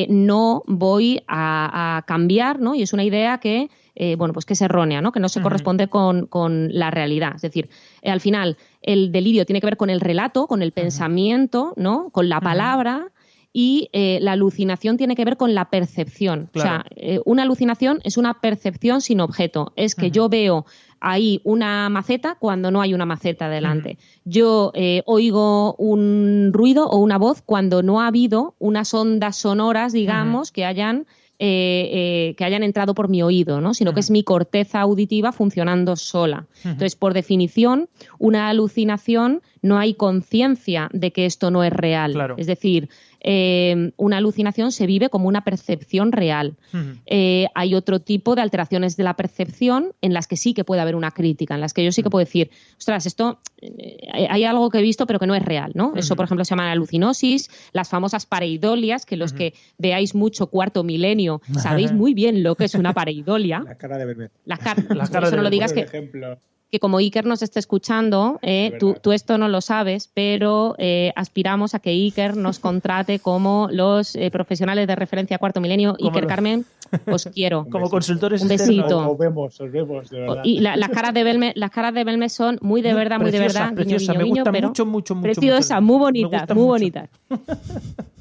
no voy a cambiar, ¿no? Y es una idea que, pues que es errónea, ¿no? Que no se corresponde con la realidad. Es decir, al final el delirio tiene que ver con el relato, con el pensamiento, ¿no? Con la palabra. y la alucinación tiene que ver con la percepción. Claro. O sea, una alucinación es una percepción sin objeto. Es que yo veo ahí una maceta cuando no hay una maceta delante. Yo oigo un ruido o una voz cuando no ha habido unas ondas sonoras, digamos, que hayan entrado por mi oído, ¿no? Sino que es mi corteza auditiva funcionando sola. Entonces, por definición, una alucinación no hay conciencia de que esto no es real. Claro. Es decir, una alucinación se vive como una percepción real. Hay otro tipo de alteraciones de la percepción en las que sí que puede haber una crítica, en las que yo sí que puedo decir, ostras, esto hay algo que he visto pero que no es real, ¿no? Eso, por ejemplo, se llama alucinosis, las famosas pareidolias, que los que veáis mucho Cuarto Milenio sabéis muy bien lo que es una pareidolia. La cara de Belmez. La cara de eso no lo digas Por que... ejemplo. Que como Iker nos esté escuchando, tú esto no lo sabes, pero aspiramos a que Iker nos contrate como los profesionales de referencia Cuarto Milenio. Iker, Carmen, os quiero. Como consultores Un externos. besito. Os vemos, de verdad. Y las caras de Belmez son muy de verdad, muy de Preciosa, verdad. preciosa. Guiño, Me guiño, gusta pero mucho. preciosa, mucho. muy Me bonitas, gusta muy mucho. bonitas.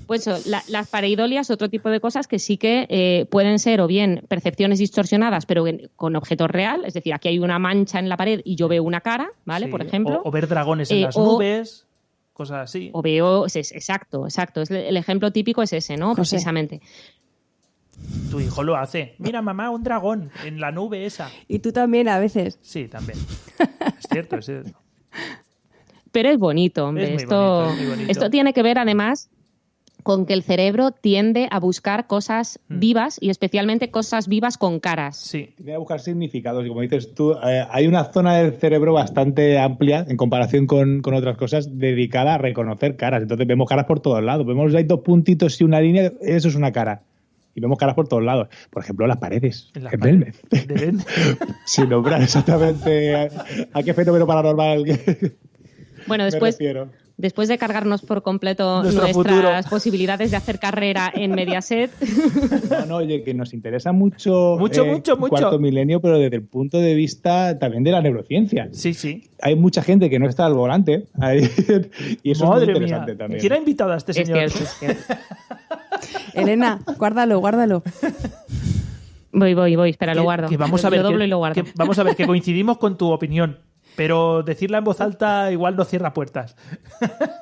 Pues eso, las pareidolias, otro tipo de cosas que sí que pueden ser o bien percepciones distorsionadas, pero con objeto real, es decir, aquí hay una mancha en la pared y yo veo una cara, ¿vale? Sí, Por ejemplo. O ver dragones en las nubes, cosas así. O veo, exacto. El ejemplo típico es ese, ¿no? José. Precisamente. Tu hijo lo hace. Mira, mamá, un dragón en la nube esa. Y tú también a veces. Sí, también. Es cierto, es cierto. Pero es bonito, hombre. Es muy bonito. Esto tiene que ver, además, con que el cerebro tiende a buscar cosas vivas y especialmente cosas vivas con caras. Sí. Tiene que buscar significados y como dices tú, hay una zona del cerebro bastante amplia en comparación con otras cosas dedicada a reconocer caras. Entonces vemos caras por todos lados. Vemos ahí 2 puntitos y una línea, eso es una cara. Y vemos caras por todos lados. Por ejemplo, las paredes. En las En paredes. Belmez. Sin nombrar exactamente a qué fenómeno paranormal Bueno, me refiero. después de cargarnos por completo Nuestro nuestras futuro. posibilidades de hacer carrera en Mediaset, No, oye, que nos interesa mucho, Mucho. Cuarto Milenio, pero desde el punto de vista también de la neurociencia. Sí. Hay mucha gente que no está al volante ahí, y eso Madre es muy mía. interesante también. ¿Quién ha invitado a este es señor? cierto, es cierto. Elena, guárdalo. Voy, espera, lo Que- guardo. que vamos a ver lo doblo que- y lo guardo. que vamos a ver, que coincidimos con tu opinión. Pero decirla en voz alta igual no cierra puertas.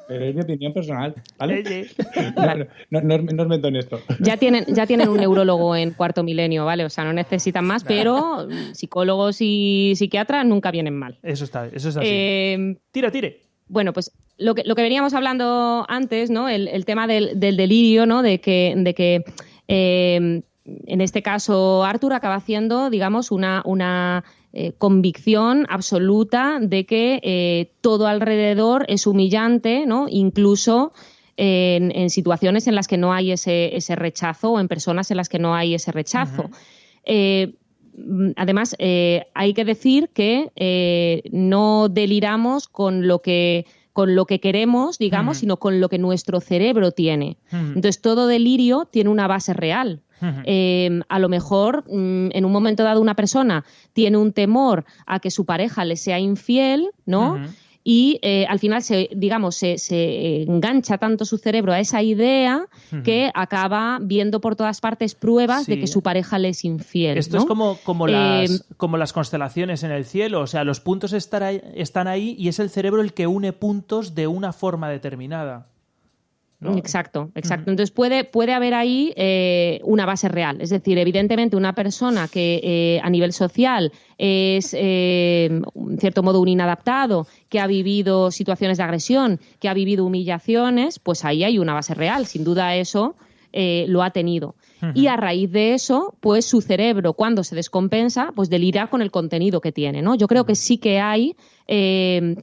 Pero es mi opinión personal, ¿vale? Oye. No os meto en esto. Ya tienen un neurólogo en Cuarto Milenio, ¿vale? O sea, no necesitan más, pero psicólogos y psiquiatras nunca vienen mal. Eso es así. Tire. Bueno, pues lo que veníamos hablando antes, ¿no? El tema del delirio, ¿no? De que en este caso Arthur acaba haciendo, digamos, una convicción absoluta de que todo alrededor es humillante, ¿no? Incluso en situaciones en las que no hay ese rechazo o en personas en las que no hay ese rechazo. Además, hay que decir que no deliramos con lo que queremos, digamos, sino con lo que nuestro cerebro tiene. Entonces, todo delirio tiene una base real. A lo mejor, en un momento dado, una persona tiene un temor a que su pareja le sea infiel, ¿no? Y al final se engancha tanto su cerebro a esa idea que acaba viendo por todas partes pruebas de que su pareja le es infiel. Esto ¿no? es como las constelaciones en el cielo. O sea, los puntos están ahí y es el cerebro el que une puntos de una forma determinada, ¿no? Exacto. Entonces puede haber ahí una base real. Es decir, evidentemente una persona que a nivel social es, en cierto modo, un inadaptado, que ha vivido situaciones de agresión, que ha vivido humillaciones, pues ahí hay una base real. Sin duda eso lo ha tenido. Y a raíz de eso, pues su cerebro, cuando se descompensa, pues delira con el contenido que tiene, ¿no? Yo creo que sí que hay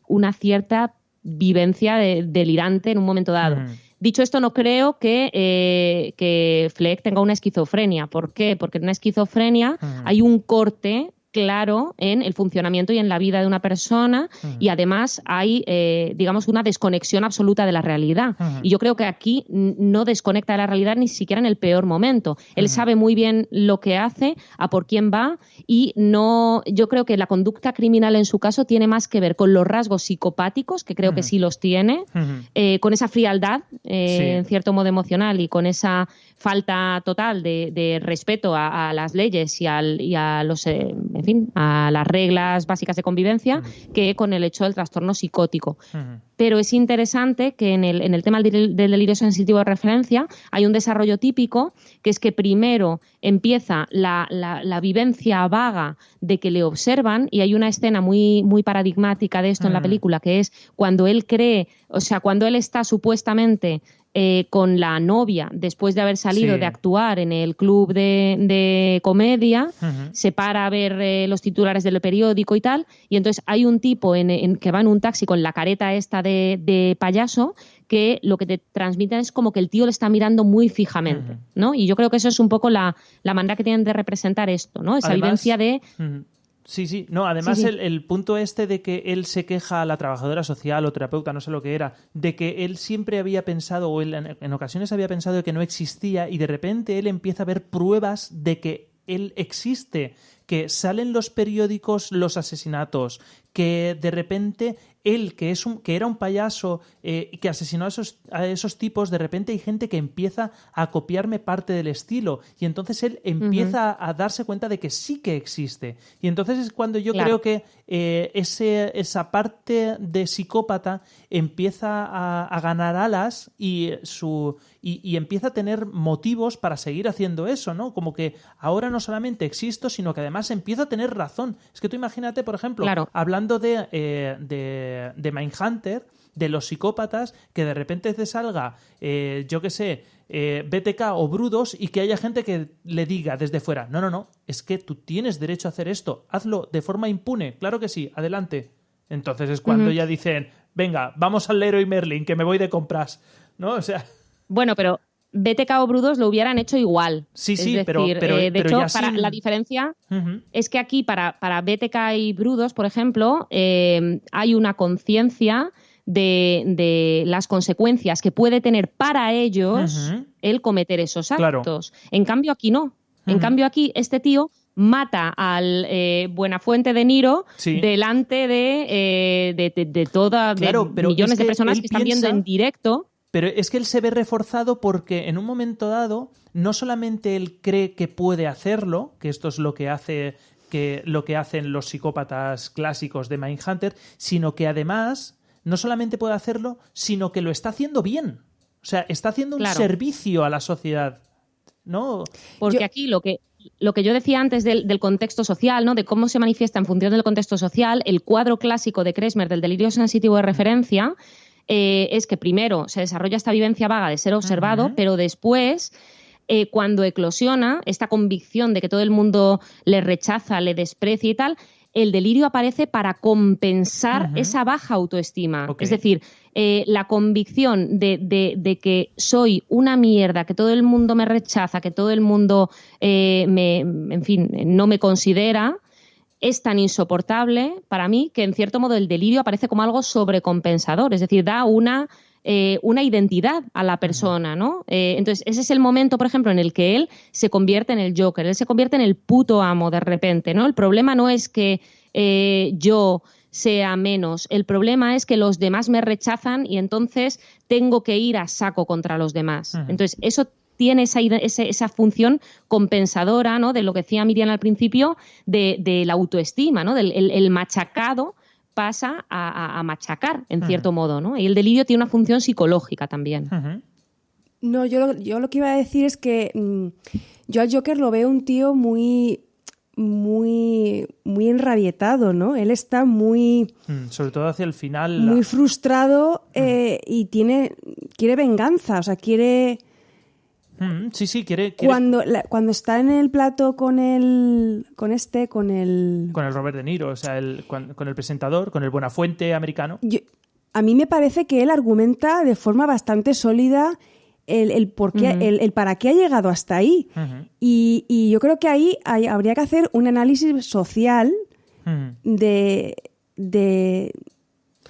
una cierta vivencia delirante en un momento dado. Dicho esto, no creo que Fleck tenga una esquizofrenia. ¿Por qué? Porque en una esquizofrenia hay un corte claro en el funcionamiento y en la vida de una persona, y además hay, digamos, una desconexión absoluta de la realidad. Y yo creo que aquí no desconecta de la realidad ni siquiera en el peor momento. Él sabe muy bien lo que hace, a por quién va, y no, yo creo que la conducta criminal en su caso tiene más que ver con los rasgos psicopáticos, que creo que sí los tiene, con esa frialdad, en cierto modo emocional, y con esa falta total de respeto a las leyes y a los, en fin, a las reglas básicas de convivencia, que con el hecho del trastorno psicótico. Pero es interesante que en el tema del delirio sensitivo de referencia hay un desarrollo típico, que es que primero empieza la vivencia vaga de que le observan, y hay una escena muy, muy paradigmática de esto en la película, que es cuando él cree, o sea, cuando él está supuestamente con la novia, después de haber salido de actuar en el club de comedia, se para a ver los titulares del periódico y tal, y entonces hay un tipo que va en un taxi con la careta esta de payaso, que lo que te transmiten es como que el tío le está mirando muy fijamente, ¿no? Y yo creo que eso es un poco la manera que tienen de representar esto, ¿no? Esa vivencia de... Sí. No, además el punto este de que él se queja a la trabajadora social o terapeuta, no sé lo que era, de que él siempre había pensado, o él en ocasiones había pensado que no existía, y de repente él empieza a ver pruebas de que él existe, que salen los periódicos los asesinatos, que de repente él, que era un payaso que asesinó a esos tipos, de repente hay gente que empieza a copiarme parte del estilo, y entonces él empieza a darse cuenta de que sí que existe. Y entonces es cuando yo creo que esa parte de psicópata empieza a ganar alas y empieza a tener motivos para seguir haciendo eso, ¿no? Como que ahora no solamente existo, sino que además empiezo a tener razón. Es que tú imagínate, por ejemplo, hablando de Mindhunter, de los psicópatas, que de repente te salga, yo qué sé, BTK o Brudos, y que haya gente que le diga desde fuera, no, es que tú tienes derecho a hacer esto, hazlo de forma impune, claro que sí, adelante. Entonces es cuando ya dicen, venga, vamos al Leroy Merlin, que me voy de compras, ¿no? O sea... Bueno, pero BTK o Brudos lo hubieran hecho igual. Sí, es decir, pero de hecho, la diferencia Uh-huh. es que aquí para BTK y Brudos, por ejemplo, hay una conciencia de las consecuencias que puede tener para ellos Uh-huh. el cometer esos actos. Claro. En cambio, aquí no. En Uh-huh. cambio, aquí este tío mata al Buenafuente de Niro Sí. delante de toda Claro, pero millones es de que personas él que están viendo piensa- en directo. Pero es que él se ve reforzado porque en un momento dado no solamente él cree que puede hacerlo, que esto es lo que hacen los psicópatas clásicos de Mindhunter, sino que además no solamente puede hacerlo, sino que lo está haciendo bien. O sea, está haciendo un servicio a la sociedad, ¿no? Porque aquí lo que yo decía antes del contexto social, ¿no? De cómo se manifiesta en función del contexto social, el cuadro clásico de Kresmer del delirio sensitivo de referencia es que primero se desarrolla esta vivencia vaga de ser observado, uh-huh. pero después, cuando eclosiona esta convicción de que todo el mundo le rechaza, le desprecia y tal, el delirio aparece para compensar uh-huh. esa baja autoestima. Okay. Es decir, la convicción de que soy una mierda, que todo el mundo me rechaza, que todo el mundo no me considera, es tan insoportable para mí que en cierto modo el delirio aparece como algo sobrecompensador, es decir, da una identidad a la persona, ¿no? Entonces, ese es el momento, por ejemplo, en el que él se convierte en el Joker, él se convierte en el puto amo de repente, ¿no? El problema no es que yo sea menos, el problema es que los demás me rechazan y entonces tengo que ir a saco contra los demás. Uh-huh. Entonces, eso tiene esa función compensadora, ¿no? De lo que decía Miriam al principio, de la autoestima, ¿no? El machacado pasa a machacar, en uh-huh. cierto modo, ¿no? Y el delirio tiene una función psicológica también. Uh-huh. No, yo lo que iba a decir es que yo al Joker lo veo un tío muy enrabietado, ¿no? Él está muy... sobre todo hacia el final... Muy frustrado y quiere venganza, o sea, quiere... Sí, quiere... Cuando está en el plato con el Robert De Niro, o sea, con el presentador, con el Buenafuente americano. A mí me parece que él argumenta de forma bastante sólida el por qué, el para qué ha llegado hasta ahí. Y yo creo que ahí habría que hacer un análisis social de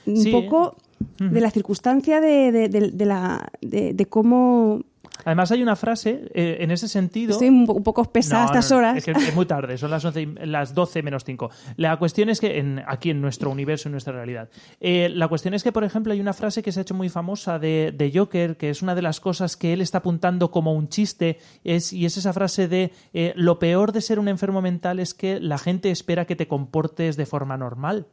un poco de la circunstancia de cómo... Además hay una frase en ese sentido... Estoy un poco pesada a estas horas. Es que es muy tarde, son las 12 menos 5. La cuestión es que aquí en nuestro universo, en nuestra realidad, la cuestión es que, por ejemplo, hay una frase que se ha hecho muy famosa de Joker, que es una de las cosas que él está apuntando como un chiste, y es esa frase de lo peor de ser un enfermo mental es que la gente espera que te comportes de forma normal,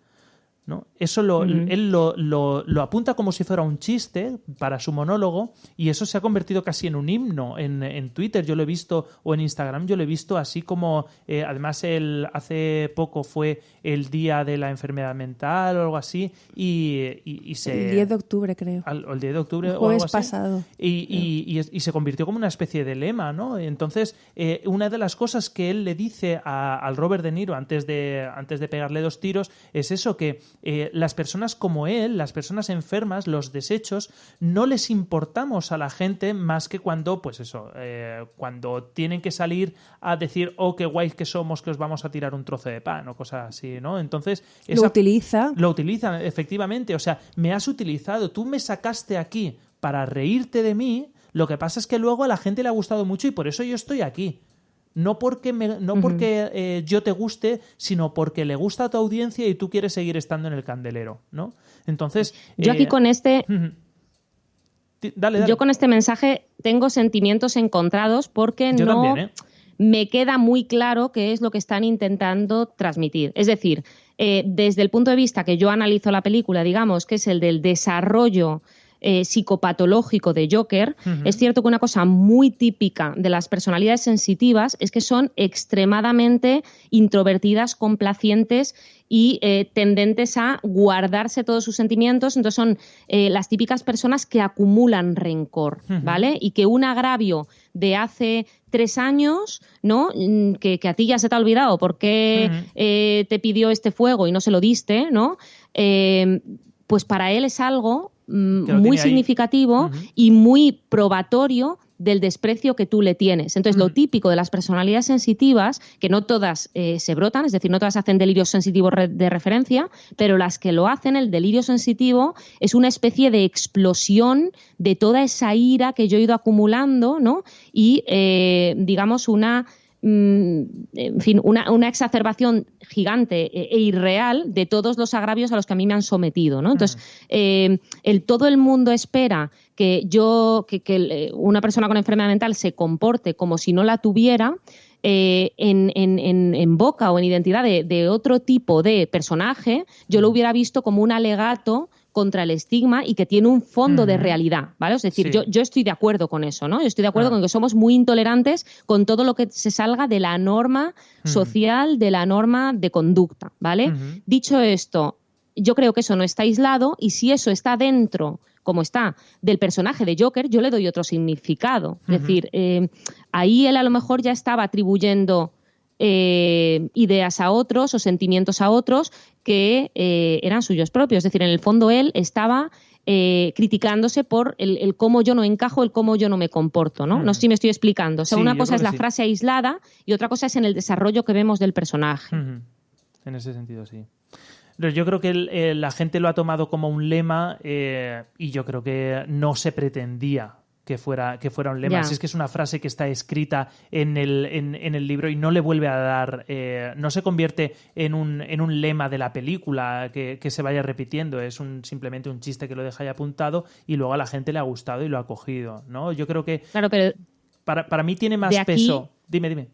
¿no? Eso él lo apunta como si fuera un chiste para su monólogo, y eso se ha convertido casi en un himno en Twitter. Yo lo he visto, o en Instagram yo lo he visto así como además hace poco fue el día de la enfermedad mental o algo así, y se... El 10 de octubre creo. El 10 de octubre el o algo jueves así. Pasado. Y se convirtió como una especie de lema, ¿no? Entonces, una de las cosas que él le dice al Robert De Niro antes de pegarle 2 tiros es eso, que las personas como él, las personas enfermas, los desechos, no les importamos a la gente más que cuando, pues eso, cuando tienen que salir a decir, oh, qué guays que somos, que os vamos a tirar un trozo de pan o cosas así, ¿no? Entonces... Lo utilizan, efectivamente. O sea, me has utilizado, tú me sacaste aquí para reírte de mí, lo que pasa es que luego a la gente le ha gustado mucho y por eso yo estoy aquí. No porque yo te guste, sino porque le gusta a tu audiencia y tú quieres seguir estando en el candelero, ¿no? Entonces... Yo aquí con este... Dale. Yo con este mensaje tengo sentimientos encontrados porque yo también, me queda muy claro qué es lo que están intentando transmitir. Es decir, desde el punto de vista que yo analizo la película, digamos, que es el del desarrollo psicopatológico de Joker, es cierto que una cosa muy típica de las personalidades sensitivas es que son extremadamente introvertidas, complacientes y tendentes a guardarse todos sus sentimientos. Entonces son las típicas personas que acumulan rencor, ¿vale? Y que un agravio de hace 3 años, ¿no? Que a ti ya se te ha olvidado porque te pidió este fuego y no se lo diste, ¿no? Pues para él es algo muy significativo y muy probatorio del desprecio que tú le tienes. Entonces, lo típico de las personalidades sensitivas, que no todas se brotan, es decir, no todas hacen delirios sensitivos de referencia, pero las que lo hacen, el delirio sensitivo, es una especie de explosión de toda esa ira que yo he ido acumulando, ¿no? Y, digamos, una exacerbación gigante e irreal de todos los agravios a los que a mí me han sometido, ¿no? Entonces, todo el mundo espera que una persona con enfermedad mental se comporte como si no la tuviera. En boca o en identidad de otro tipo de personaje, yo lo hubiera visto como un alegato contra el estigma y que tiene un fondo de realidad, ¿vale? Es decir, yo estoy de acuerdo con eso, ¿no? Yo estoy de acuerdo con que somos muy intolerantes con todo lo que se salga de la norma social, de la norma de conducta, ¿vale? Dicho esto, yo creo que eso no está aislado, y si eso está dentro, como está, del personaje de Joker, yo le doy otro significado. Es decir, ahí él a lo mejor ya estaba atribuyendo ideas a otros o sentimientos a otros que eran suyos propios. Es decir, en el fondo él estaba criticándose por el cómo yo no encajo, el cómo yo no me comporto, ¿no? No sé si me estoy explicando. O sea, una cosa es la frase aislada y otra cosa es en el desarrollo que vemos del personaje. En ese sentido, sí. Yo creo que la gente lo ha tomado como un lema y yo creo que no se pretendía que fuera un lema. Si es que es una frase que está escrita en el libro y no le vuelve a dar... no se convierte en un lema de la película que se vaya repitiendo. Es simplemente un chiste que lo deja ahí apuntado y luego a la gente le ha gustado y lo ha cogido, ¿no? Yo creo que... Claro, pero para mí tiene más peso... Dime.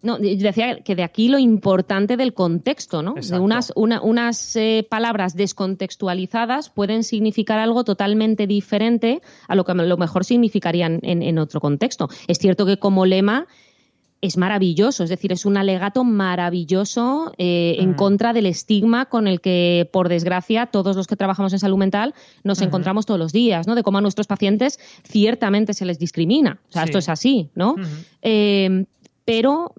No, decía que de aquí lo importante del contexto, ¿no? Exacto. De unas palabras descontextualizadas pueden significar algo totalmente diferente a lo que a lo mejor significarían en otro contexto. Es cierto que como lema es maravilloso, es decir, es un alegato maravilloso en contra del estigma con el que, por desgracia, todos los que trabajamos en salud mental nos encontramos todos los días, ¿no? De cómo a nuestros pacientes ciertamente se les discrimina. O sea, esto es así, ¿no? Pero,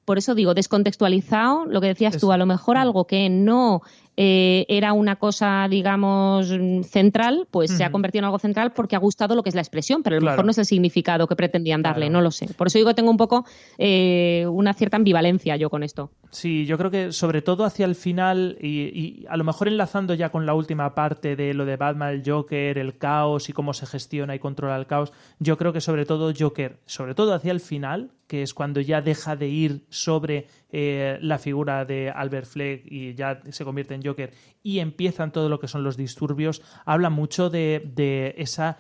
por eso digo, descontextualizado, lo que decías tú, a lo mejor algo que no era una cosa, digamos, central, pues se ha convertido en algo central porque ha gustado lo que es la expresión, pero a lo mejor no es el significado que pretendían darle, no lo sé. Por eso digo que tengo un poco una cierta ambivalencia yo con esto. Sí, yo creo que sobre todo hacia el final, y a lo mejor enlazando ya con la última parte de lo de Batman, el Joker, el caos y cómo se gestiona y controla el caos, yo creo que sobre todo Joker, sobre todo hacia el final, que es cuando ya deja de ir sobre la figura de Albert Fleck y ya se convierte en Joker y empiezan todo lo que son los disturbios, habla mucho de esa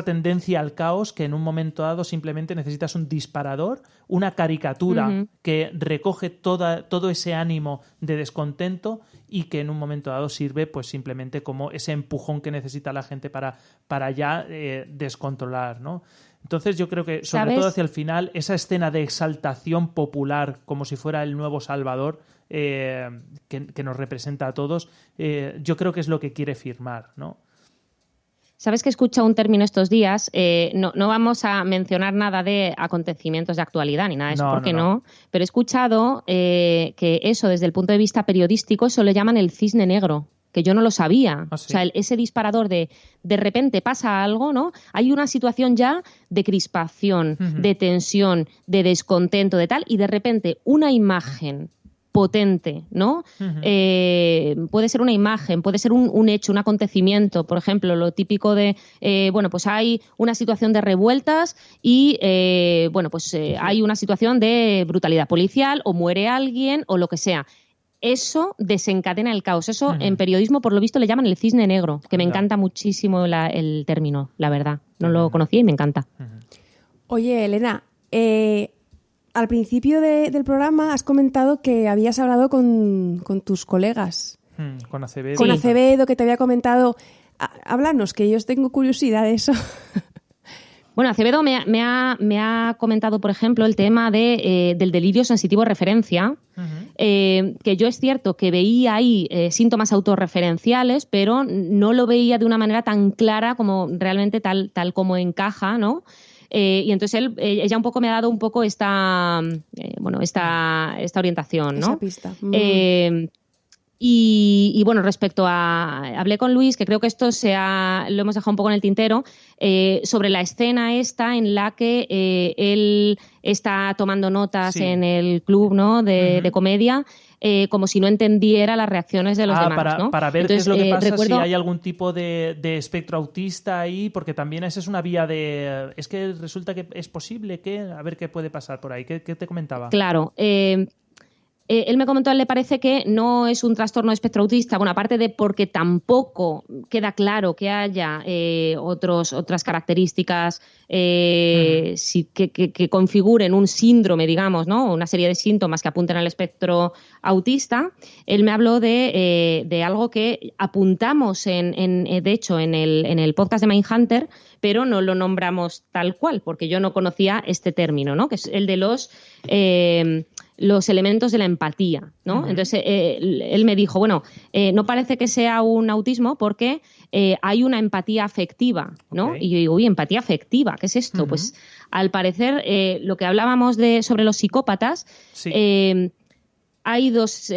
tendencia al caos, que en un momento dado simplemente necesitas un disparador, una caricatura que recoge todo ese ánimo de descontento y que en un momento dado sirve pues simplemente como ese empujón que necesita la gente para ya descontrolar, ¿no? Entonces yo creo que, sobre todo hacia el final, esa escena de exaltación popular, como si fuera el nuevo Salvador, que nos representa a todos, yo creo que es lo que quiere firmar, ¿no? ¿Sabes que he escuchado un término estos días? No vamos a mencionar nada de acontecimientos de actualidad ni nada de eso, porque no. Pero he escuchado que eso, desde el punto de vista periodístico, eso lo llaman el cisne negro, que yo no lo sabía. ¿Ah, sí? O sea, ese disparador de repente pasa algo, ¿no? Hay una situación ya de crispación, de tensión, de descontento, de tal, y de repente una imagen potente, ¿no? Puede ser una imagen, puede ser un hecho, un acontecimiento, por ejemplo, lo típico de, pues hay una situación de revueltas y, hay una situación de brutalidad policial o muere alguien o lo que sea. Eso desencadena el caos. Eso en periodismo, por lo visto, le llaman el cisne negro, que me encanta muchísimo el término, la verdad. No lo conocía y me encanta. Oye, Elena, al principio del programa has comentado que habías hablado con tus colegas. Con Acevedo. Con Acevedo, que te había comentado. Háblanos, que yo tengo curiosidad de eso. Bueno, Acevedo me ha comentado, por ejemplo, el tema del delirio sensitivo de referencia, que yo es cierto que veía ahí síntomas autorreferenciales, pero no lo veía de una manera tan clara como realmente tal como encaja, ¿no? Y entonces ella un poco me ha dado un poco esta orientación, ¿no? Esa pista. Y bueno, respecto hablé con Luis, que creo que esto lo hemos dejado un poco en el tintero, sobre la escena esta en la que él está tomando notas en el club, ¿no? de comedia, como si no entendiera las reacciones de los demás, ¿no? Para ver entonces, qué es lo que pasa, si hay algún tipo de espectro autista ahí, porque también esa es una vía de... Es que resulta que es posible que... A ver qué puede pasar por ahí. ¿Qué te comentaba? Claro, él me comentó, le parece que no es un trastorno de espectro autista, bueno, aparte de porque tampoco queda claro que haya otras características que configuren un síndrome, digamos, ¿no? Una serie de síntomas que apunten al espectro autista. Él me habló de algo que apuntamos, de hecho, en el podcast de Mindhunter, pero no lo nombramos tal cual, porque yo no conocía este término, ¿no? Que es el de los elementos de la empatía, ¿no? Entonces, él me dijo, bueno, no parece que sea un autismo porque hay una empatía afectiva, ¿no? Okay. Y yo digo, uy, empatía afectiva, ¿qué es esto? Pues, al parecer, lo que hablábamos sobre los psicópatas, hay dos,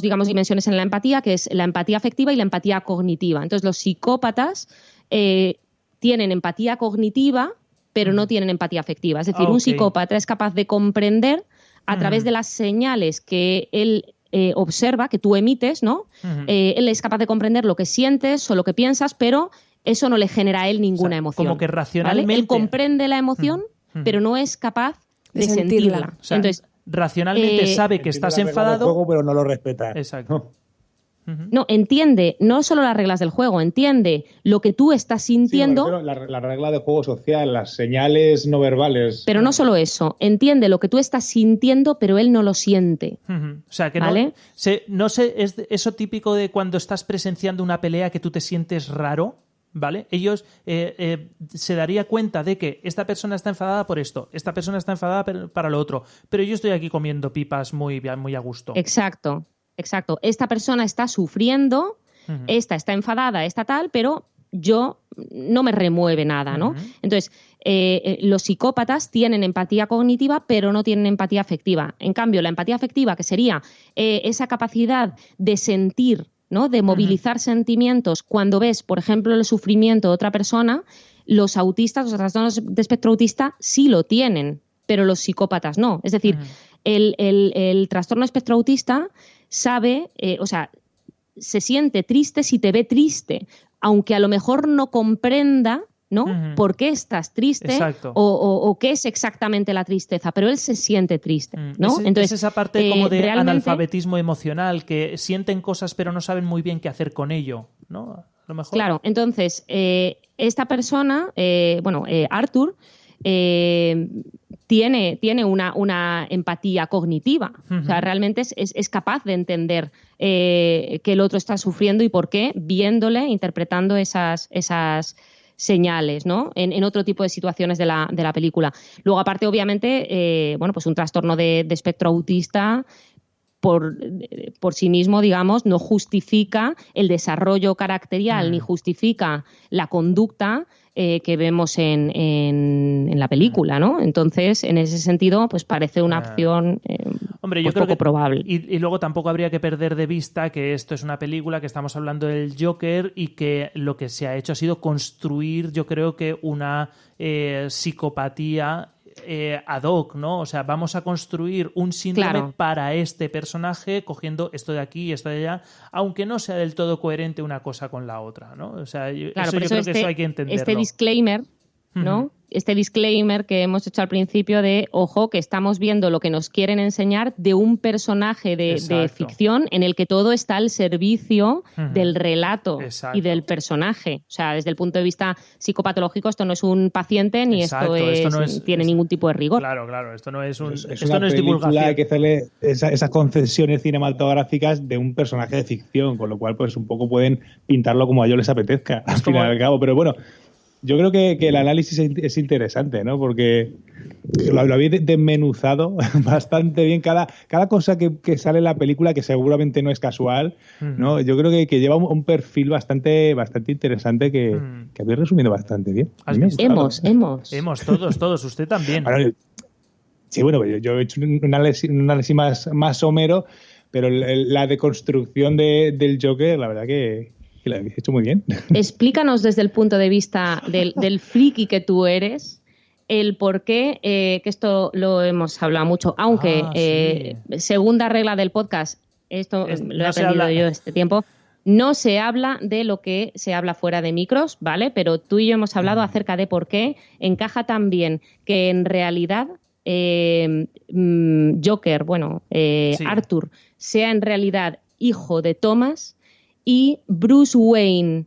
digamos, dimensiones en la empatía, que es la empatía afectiva y la empatía cognitiva. Entonces, los psicópatas tienen empatía cognitiva, pero no tienen empatía afectiva. Es decir, un psicópata es capaz de comprender a través de las señales que él observa, que tú emites, ¿no? Él es capaz de comprender lo que sientes o lo que piensas, pero eso no le genera a él ninguna emoción. Como que racionalmente... ¿vale? Él comprende la emoción, pero no es capaz de sentirla. O sea, entonces, racionalmente sabe que estás enfadado... Juego, pero no lo respeta. Exacto. No, entiende no solo las reglas del juego, entiende lo que tú estás sintiendo. Sí, la regla de juego social, las señales no verbales. Pero no solo eso, entiende lo que tú estás sintiendo, pero él no lo siente. O sea, que ¿vale? no sé, es eso típico de cuando estás presenciando una pelea que tú te sientes raro, ¿vale? Ellos se daría cuenta de que esta persona está enfadada por esto, esta persona está enfadada para lo otro, pero yo estoy aquí comiendo pipas muy a gusto. Exacto. Esta persona está sufriendo, esta está enfadada, esta tal, pero yo no me remueve nada, ¿no? Entonces, los psicópatas tienen empatía cognitiva, pero no tienen empatía afectiva. En cambio, la empatía afectiva, que sería esa capacidad de sentir, ¿no? De movilizar sentimientos cuando ves, por ejemplo, el sufrimiento de otra persona, los autistas, los trastornos de espectro autista sí lo tienen, pero los psicópatas no. Es decir, el trastorno de espectro autista sabe, se siente triste si te ve triste, aunque a lo mejor no comprenda, ¿no? ¿Por qué estás triste? O qué es exactamente la tristeza? Pero él se siente triste, ¿no? Entonces, es esa parte como de analfabetismo emocional, que sienten cosas pero no saben muy bien qué hacer con ello, ¿no? A lo mejor. Claro, entonces, esta persona, Arthur, tiene una empatía cognitiva. O sea, realmente es capaz de entender que el otro está sufriendo y por qué, viéndole, interpretando esas señales, ¿no? En otro tipo de situaciones de la película. Luego, aparte, obviamente, pues un trastorno de espectro autista por sí mismo, digamos, no justifica el desarrollo caracterial ni justifica la conducta que vemos en la película, ¿no? Entonces, en ese sentido, pues parece una opción Hombre, yo creo poco probable. Y luego tampoco habría que perder de vista que esto es una película, que estamos hablando del Joker y que lo que se ha hecho ha sido construir, yo creo que una psicopatía ad hoc, ¿no? O sea, vamos a construir un síndrome para este personaje, cogiendo esto de aquí y esto de allá, aunque no sea del todo coherente una cosa con la otra, ¿no? O sea, yo creo que eso hay que entenderlo. Este disclaimer, ¿no? Este disclaimer que hemos hecho al principio de, ojo, que estamos viendo lo que nos quieren enseñar de un personaje de ficción en el que todo está al servicio del relato y del personaje. O sea, desde el punto de vista psicopatológico, esto no es un paciente ni esto no tiene ningún tipo de rigor. Claro, esto no es una película, hay que hacerle esas concesiones cinematográficas de un personaje de ficción, con lo cual pues un poco pueden pintarlo como a ellos les apetezca, al fin y al cabo, pero bueno. Yo creo que el análisis es interesante, ¿no? Porque lo habéis desmenuzado bastante bien. Cada cosa que sale en la película, que seguramente no es casual, ¿no? Yo creo que lleva un perfil bastante interesante que habéis resumido bastante bien. Hemos. Todos. Usted también. Bueno, sí, bueno, yo he hecho un análisis más somero, pero la deconstrucción del Joker, la verdad que lo habéis hecho muy bien. Explícanos desde el punto de vista del friki que tú eres, el por qué, que esto lo hemos hablado mucho, aunque segunda regla del podcast, esto lo he aprendido yo este tiempo, no se habla de lo que se habla fuera de micros, ¿vale? Pero tú y yo hemos hablado acerca de por qué encaja tan bien que en realidad Joker, Arthur, sea en realidad hijo de Thomas y Bruce Wayne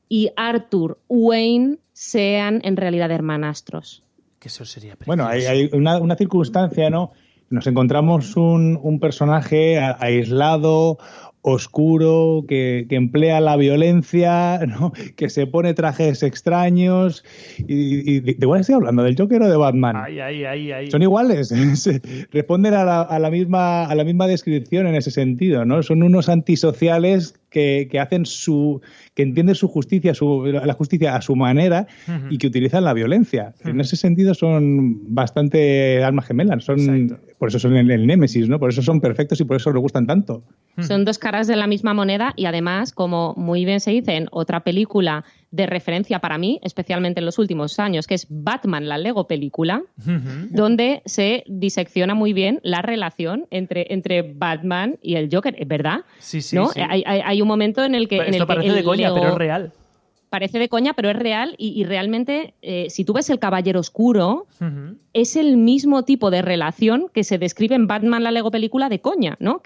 y Arthur Wayne sean en realidad hermanastros. Que eso sería precioso. Bueno, hay una circunstancia, ¿no? Nos encontramos un personaje aislado, oscuro, que emplea la violencia, ¿no? Que se pone trajes extraños. ¿De cuál estoy hablando? ¿Del Joker o de Batman? Ay. Son iguales. Responden a la misma descripción en ese sentido, ¿no? Son unos antisociales que hacen que entienden su justicia, la justicia a su manera y que utilizan la violencia. En ese sentido son bastante almas gemelas. Por eso son el némesis, ¿no? Por eso son perfectos y por eso les gustan tanto. Son dos caras de la misma moneda y además, como muy bien se dice en otra película de referencia para mí, especialmente en los últimos años, que es Batman, la Lego película, donde se disecciona muy bien la relación entre Batman y el Joker, ¿verdad? Sí. ¿No? Hay un momento en el que... Esto parece de coña, pero es real. Parece de coña, pero es real y realmente, si tú ves El Caballero Oscuro, es el mismo tipo de relación que se describe en Batman, la Lego película, de coña, ¿no?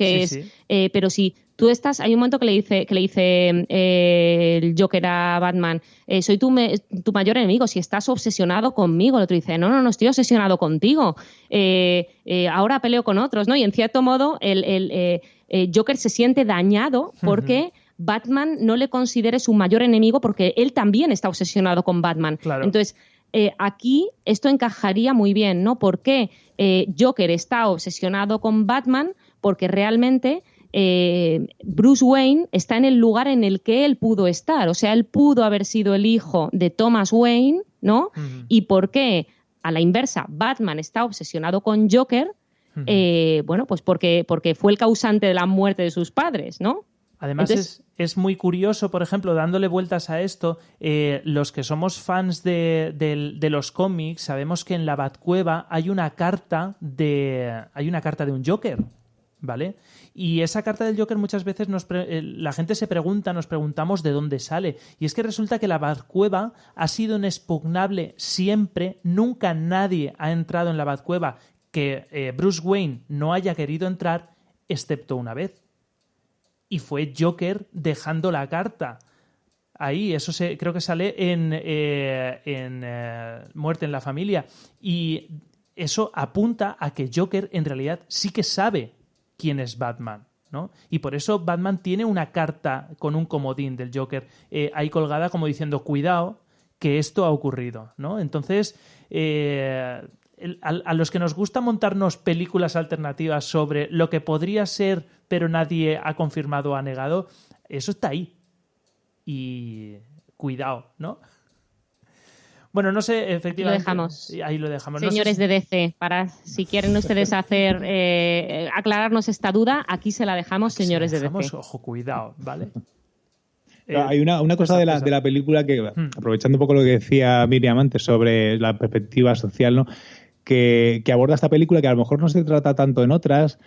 Pero si tú estás... Hay un momento que le dice el Joker a Batman, soy tu mayor enemigo, si estás obsesionado conmigo. El otro dice, no estoy obsesionado contigo, ahora peleo con otros, ¿no? Y en cierto modo el Joker se siente dañado porque... Batman no le considere su mayor enemigo porque él también está obsesionado con Batman. Claro. Entonces, aquí esto encajaría muy bien, ¿no? ¿Por qué Joker está obsesionado con Batman? Porque realmente Bruce Wayne está en el lugar en el que él pudo estar. O sea, él pudo haber sido el hijo de Thomas Wayne, ¿no? Uh-huh. ¿Y por qué? A la inversa, Batman está obsesionado con Joker. Bueno, pues porque fue el causante de la muerte de sus padres, ¿no? Además, entonces, es muy curioso, por ejemplo, dándole vueltas a esto, los que somos fans de los cómics, sabemos que en la Batcueva hay una carta de un Joker, ¿vale? Y esa carta del Joker muchas veces la gente se pregunta, nos preguntamos de dónde sale. Y es que resulta que la Batcueva ha sido inexpugnable siempre, nunca nadie ha entrado en la Batcueva que Bruce Wayne no haya querido entrar, excepto una vez. Y fue Joker dejando la carta. Ahí, eso creo que sale en Muerte en la Familia. Y eso apunta a que Joker en realidad sí que sabe quién es Batman, ¿no? Y por eso Batman tiene una carta con un comodín del Joker ahí colgada como diciendo, cuidado, que esto ha ocurrido, ¿no? Entonces, a los que nos gusta montarnos películas alternativas sobre lo que podría ser, pero nadie ha confirmado o ha negado, eso está ahí. Y cuidado, ¿no? Bueno, no sé, efectivamente. Lo dejamos. Ahí lo dejamos. Señores de DC, para si quieren ustedes aclararnos esta duda, aquí se la dejamos, señores de DC. Ojo, cuidado, ¿vale? Hay una cosa de la película que, aprovechando un poco lo que decía Miriam antes sobre la perspectiva social, ¿no? Que aborda esta película, que a lo mejor no se trata tanto en otras,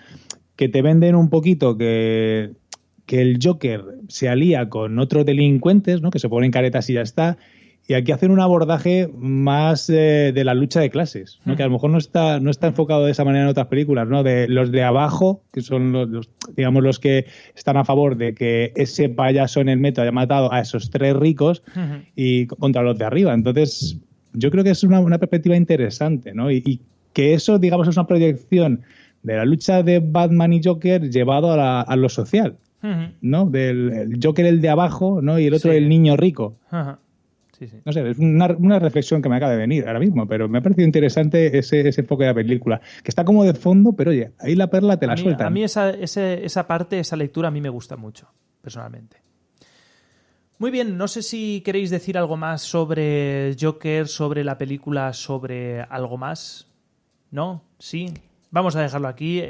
que te venden un poquito que el Joker se alía con otros delincuentes, ¿no? Que se ponen caretas y ya está. Y aquí hacen un abordaje más de la lucha de clases, ¿no? Que a lo mejor no está enfocado de esa manera en otras películas, ¿no? De los de abajo, que son los que están a favor de que ese payaso en el metro haya matado a esos 3 ricos y contra los de arriba. Entonces, yo creo que es una perspectiva interesante, ¿no? Y que eso, digamos, es una proyección de la lucha de Batman y Joker llevado a lo social, ¿no? Del Joker el de abajo, ¿no? Y el otro el niño rico. Sí. No sé, es una reflexión que me acaba de venir ahora mismo, pero me ha parecido interesante ese enfoque de la película, que está como de fondo, pero oye, ahí la perla te la sueltan. A mí esa parte, esa lectura a mí me gusta mucho, personalmente. Muy bien, no sé si queréis decir algo más sobre Joker, sobre la película, sobre algo más. ¿No? ¿Sí? Vamos a dejarlo aquí.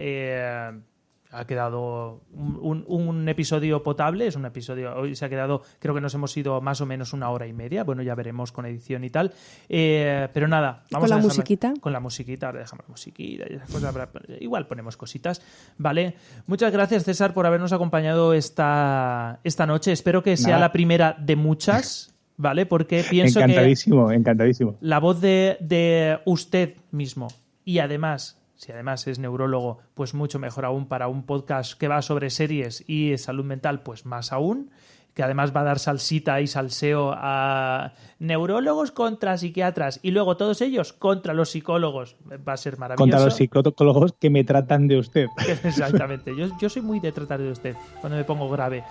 Ha quedado un episodio potable, es un episodio, hoy se ha quedado, creo que nos hemos ido más o menos 1 hora y media, bueno, ya veremos con edición y tal, pero nada, vamos ¿Con la musiquita? Con la musiquita, ahora dejamos la musiquita y esas cosas, igual ponemos cositas, ¿vale? Muchas gracias, César, por habernos acompañado esta noche, espero que sea la primera de muchas, ¿vale? Porque pienso encantadísimo. La voz de usted mismo y además, si además es neurólogo, pues mucho mejor aún para un podcast que va sobre series y salud mental, pues más aún, que además va a dar salsita y salseo a neurólogos contra psiquiatras y luego todos ellos contra los psicólogos. Va a ser maravilloso. Contra los psicólogos que me tratan de usted. Exactamente. Yo soy muy de tratar de usted cuando me pongo grave.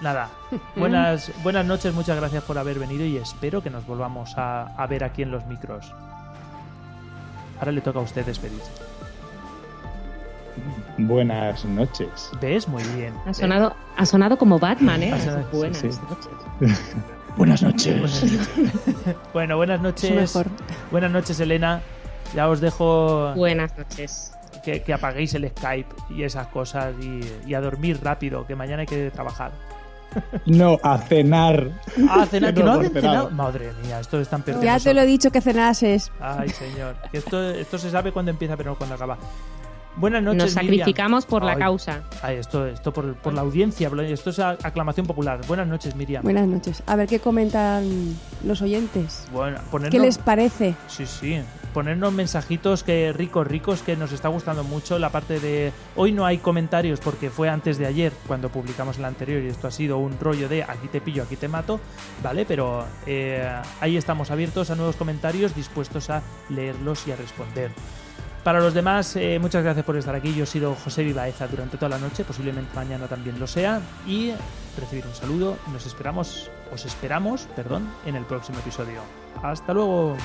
Nada. Buenas noches, muchas gracias por haber venido y espero que nos volvamos a ver aquí en los micros. Ahora le toca a usted despedirse. Buenas noches. ¿Ves? Muy bien. Ha sonado como Batman, ¿eh? Buenas noches. Buenas noches. Bueno, buenas noches. Buenas noches, Elena. Ya os dejo... Buenas noches. Que apaguéis el Skype y esas cosas y a dormir rápido, que mañana hay que trabajar. No, a cenar. A cenar, que no habéis cenado. Madre mía, esto es tan peor. Ya te lo he dicho que cenases. Ay, señor. Que esto se sabe cuando empieza, pero no cuando acaba. Buenas noches, Nos sacrificamos Miriam. por la causa. Esto por la audiencia. Esto es aclamación popular. Buenas noches, Miriam. Buenas noches. A ver qué comentan los oyentes. Bueno, ¿Qué les parece? Sí. Ponernos mensajitos ricos, que nos está gustando mucho. La parte de... Hoy no hay comentarios porque fue antes de ayer cuando publicamos el anterior y esto ha sido un rollo de aquí te pillo, aquí te mato, ¿vale? Pero ahí estamos abiertos a nuevos comentarios, dispuestos a leerlos y a responder. Para los demás, muchas gracias por estar aquí. Yo he sido José Vivaeza durante toda la noche, posiblemente mañana también lo sea, y recibir un saludo. Os esperamos, en el próximo episodio. ¡Hasta luego!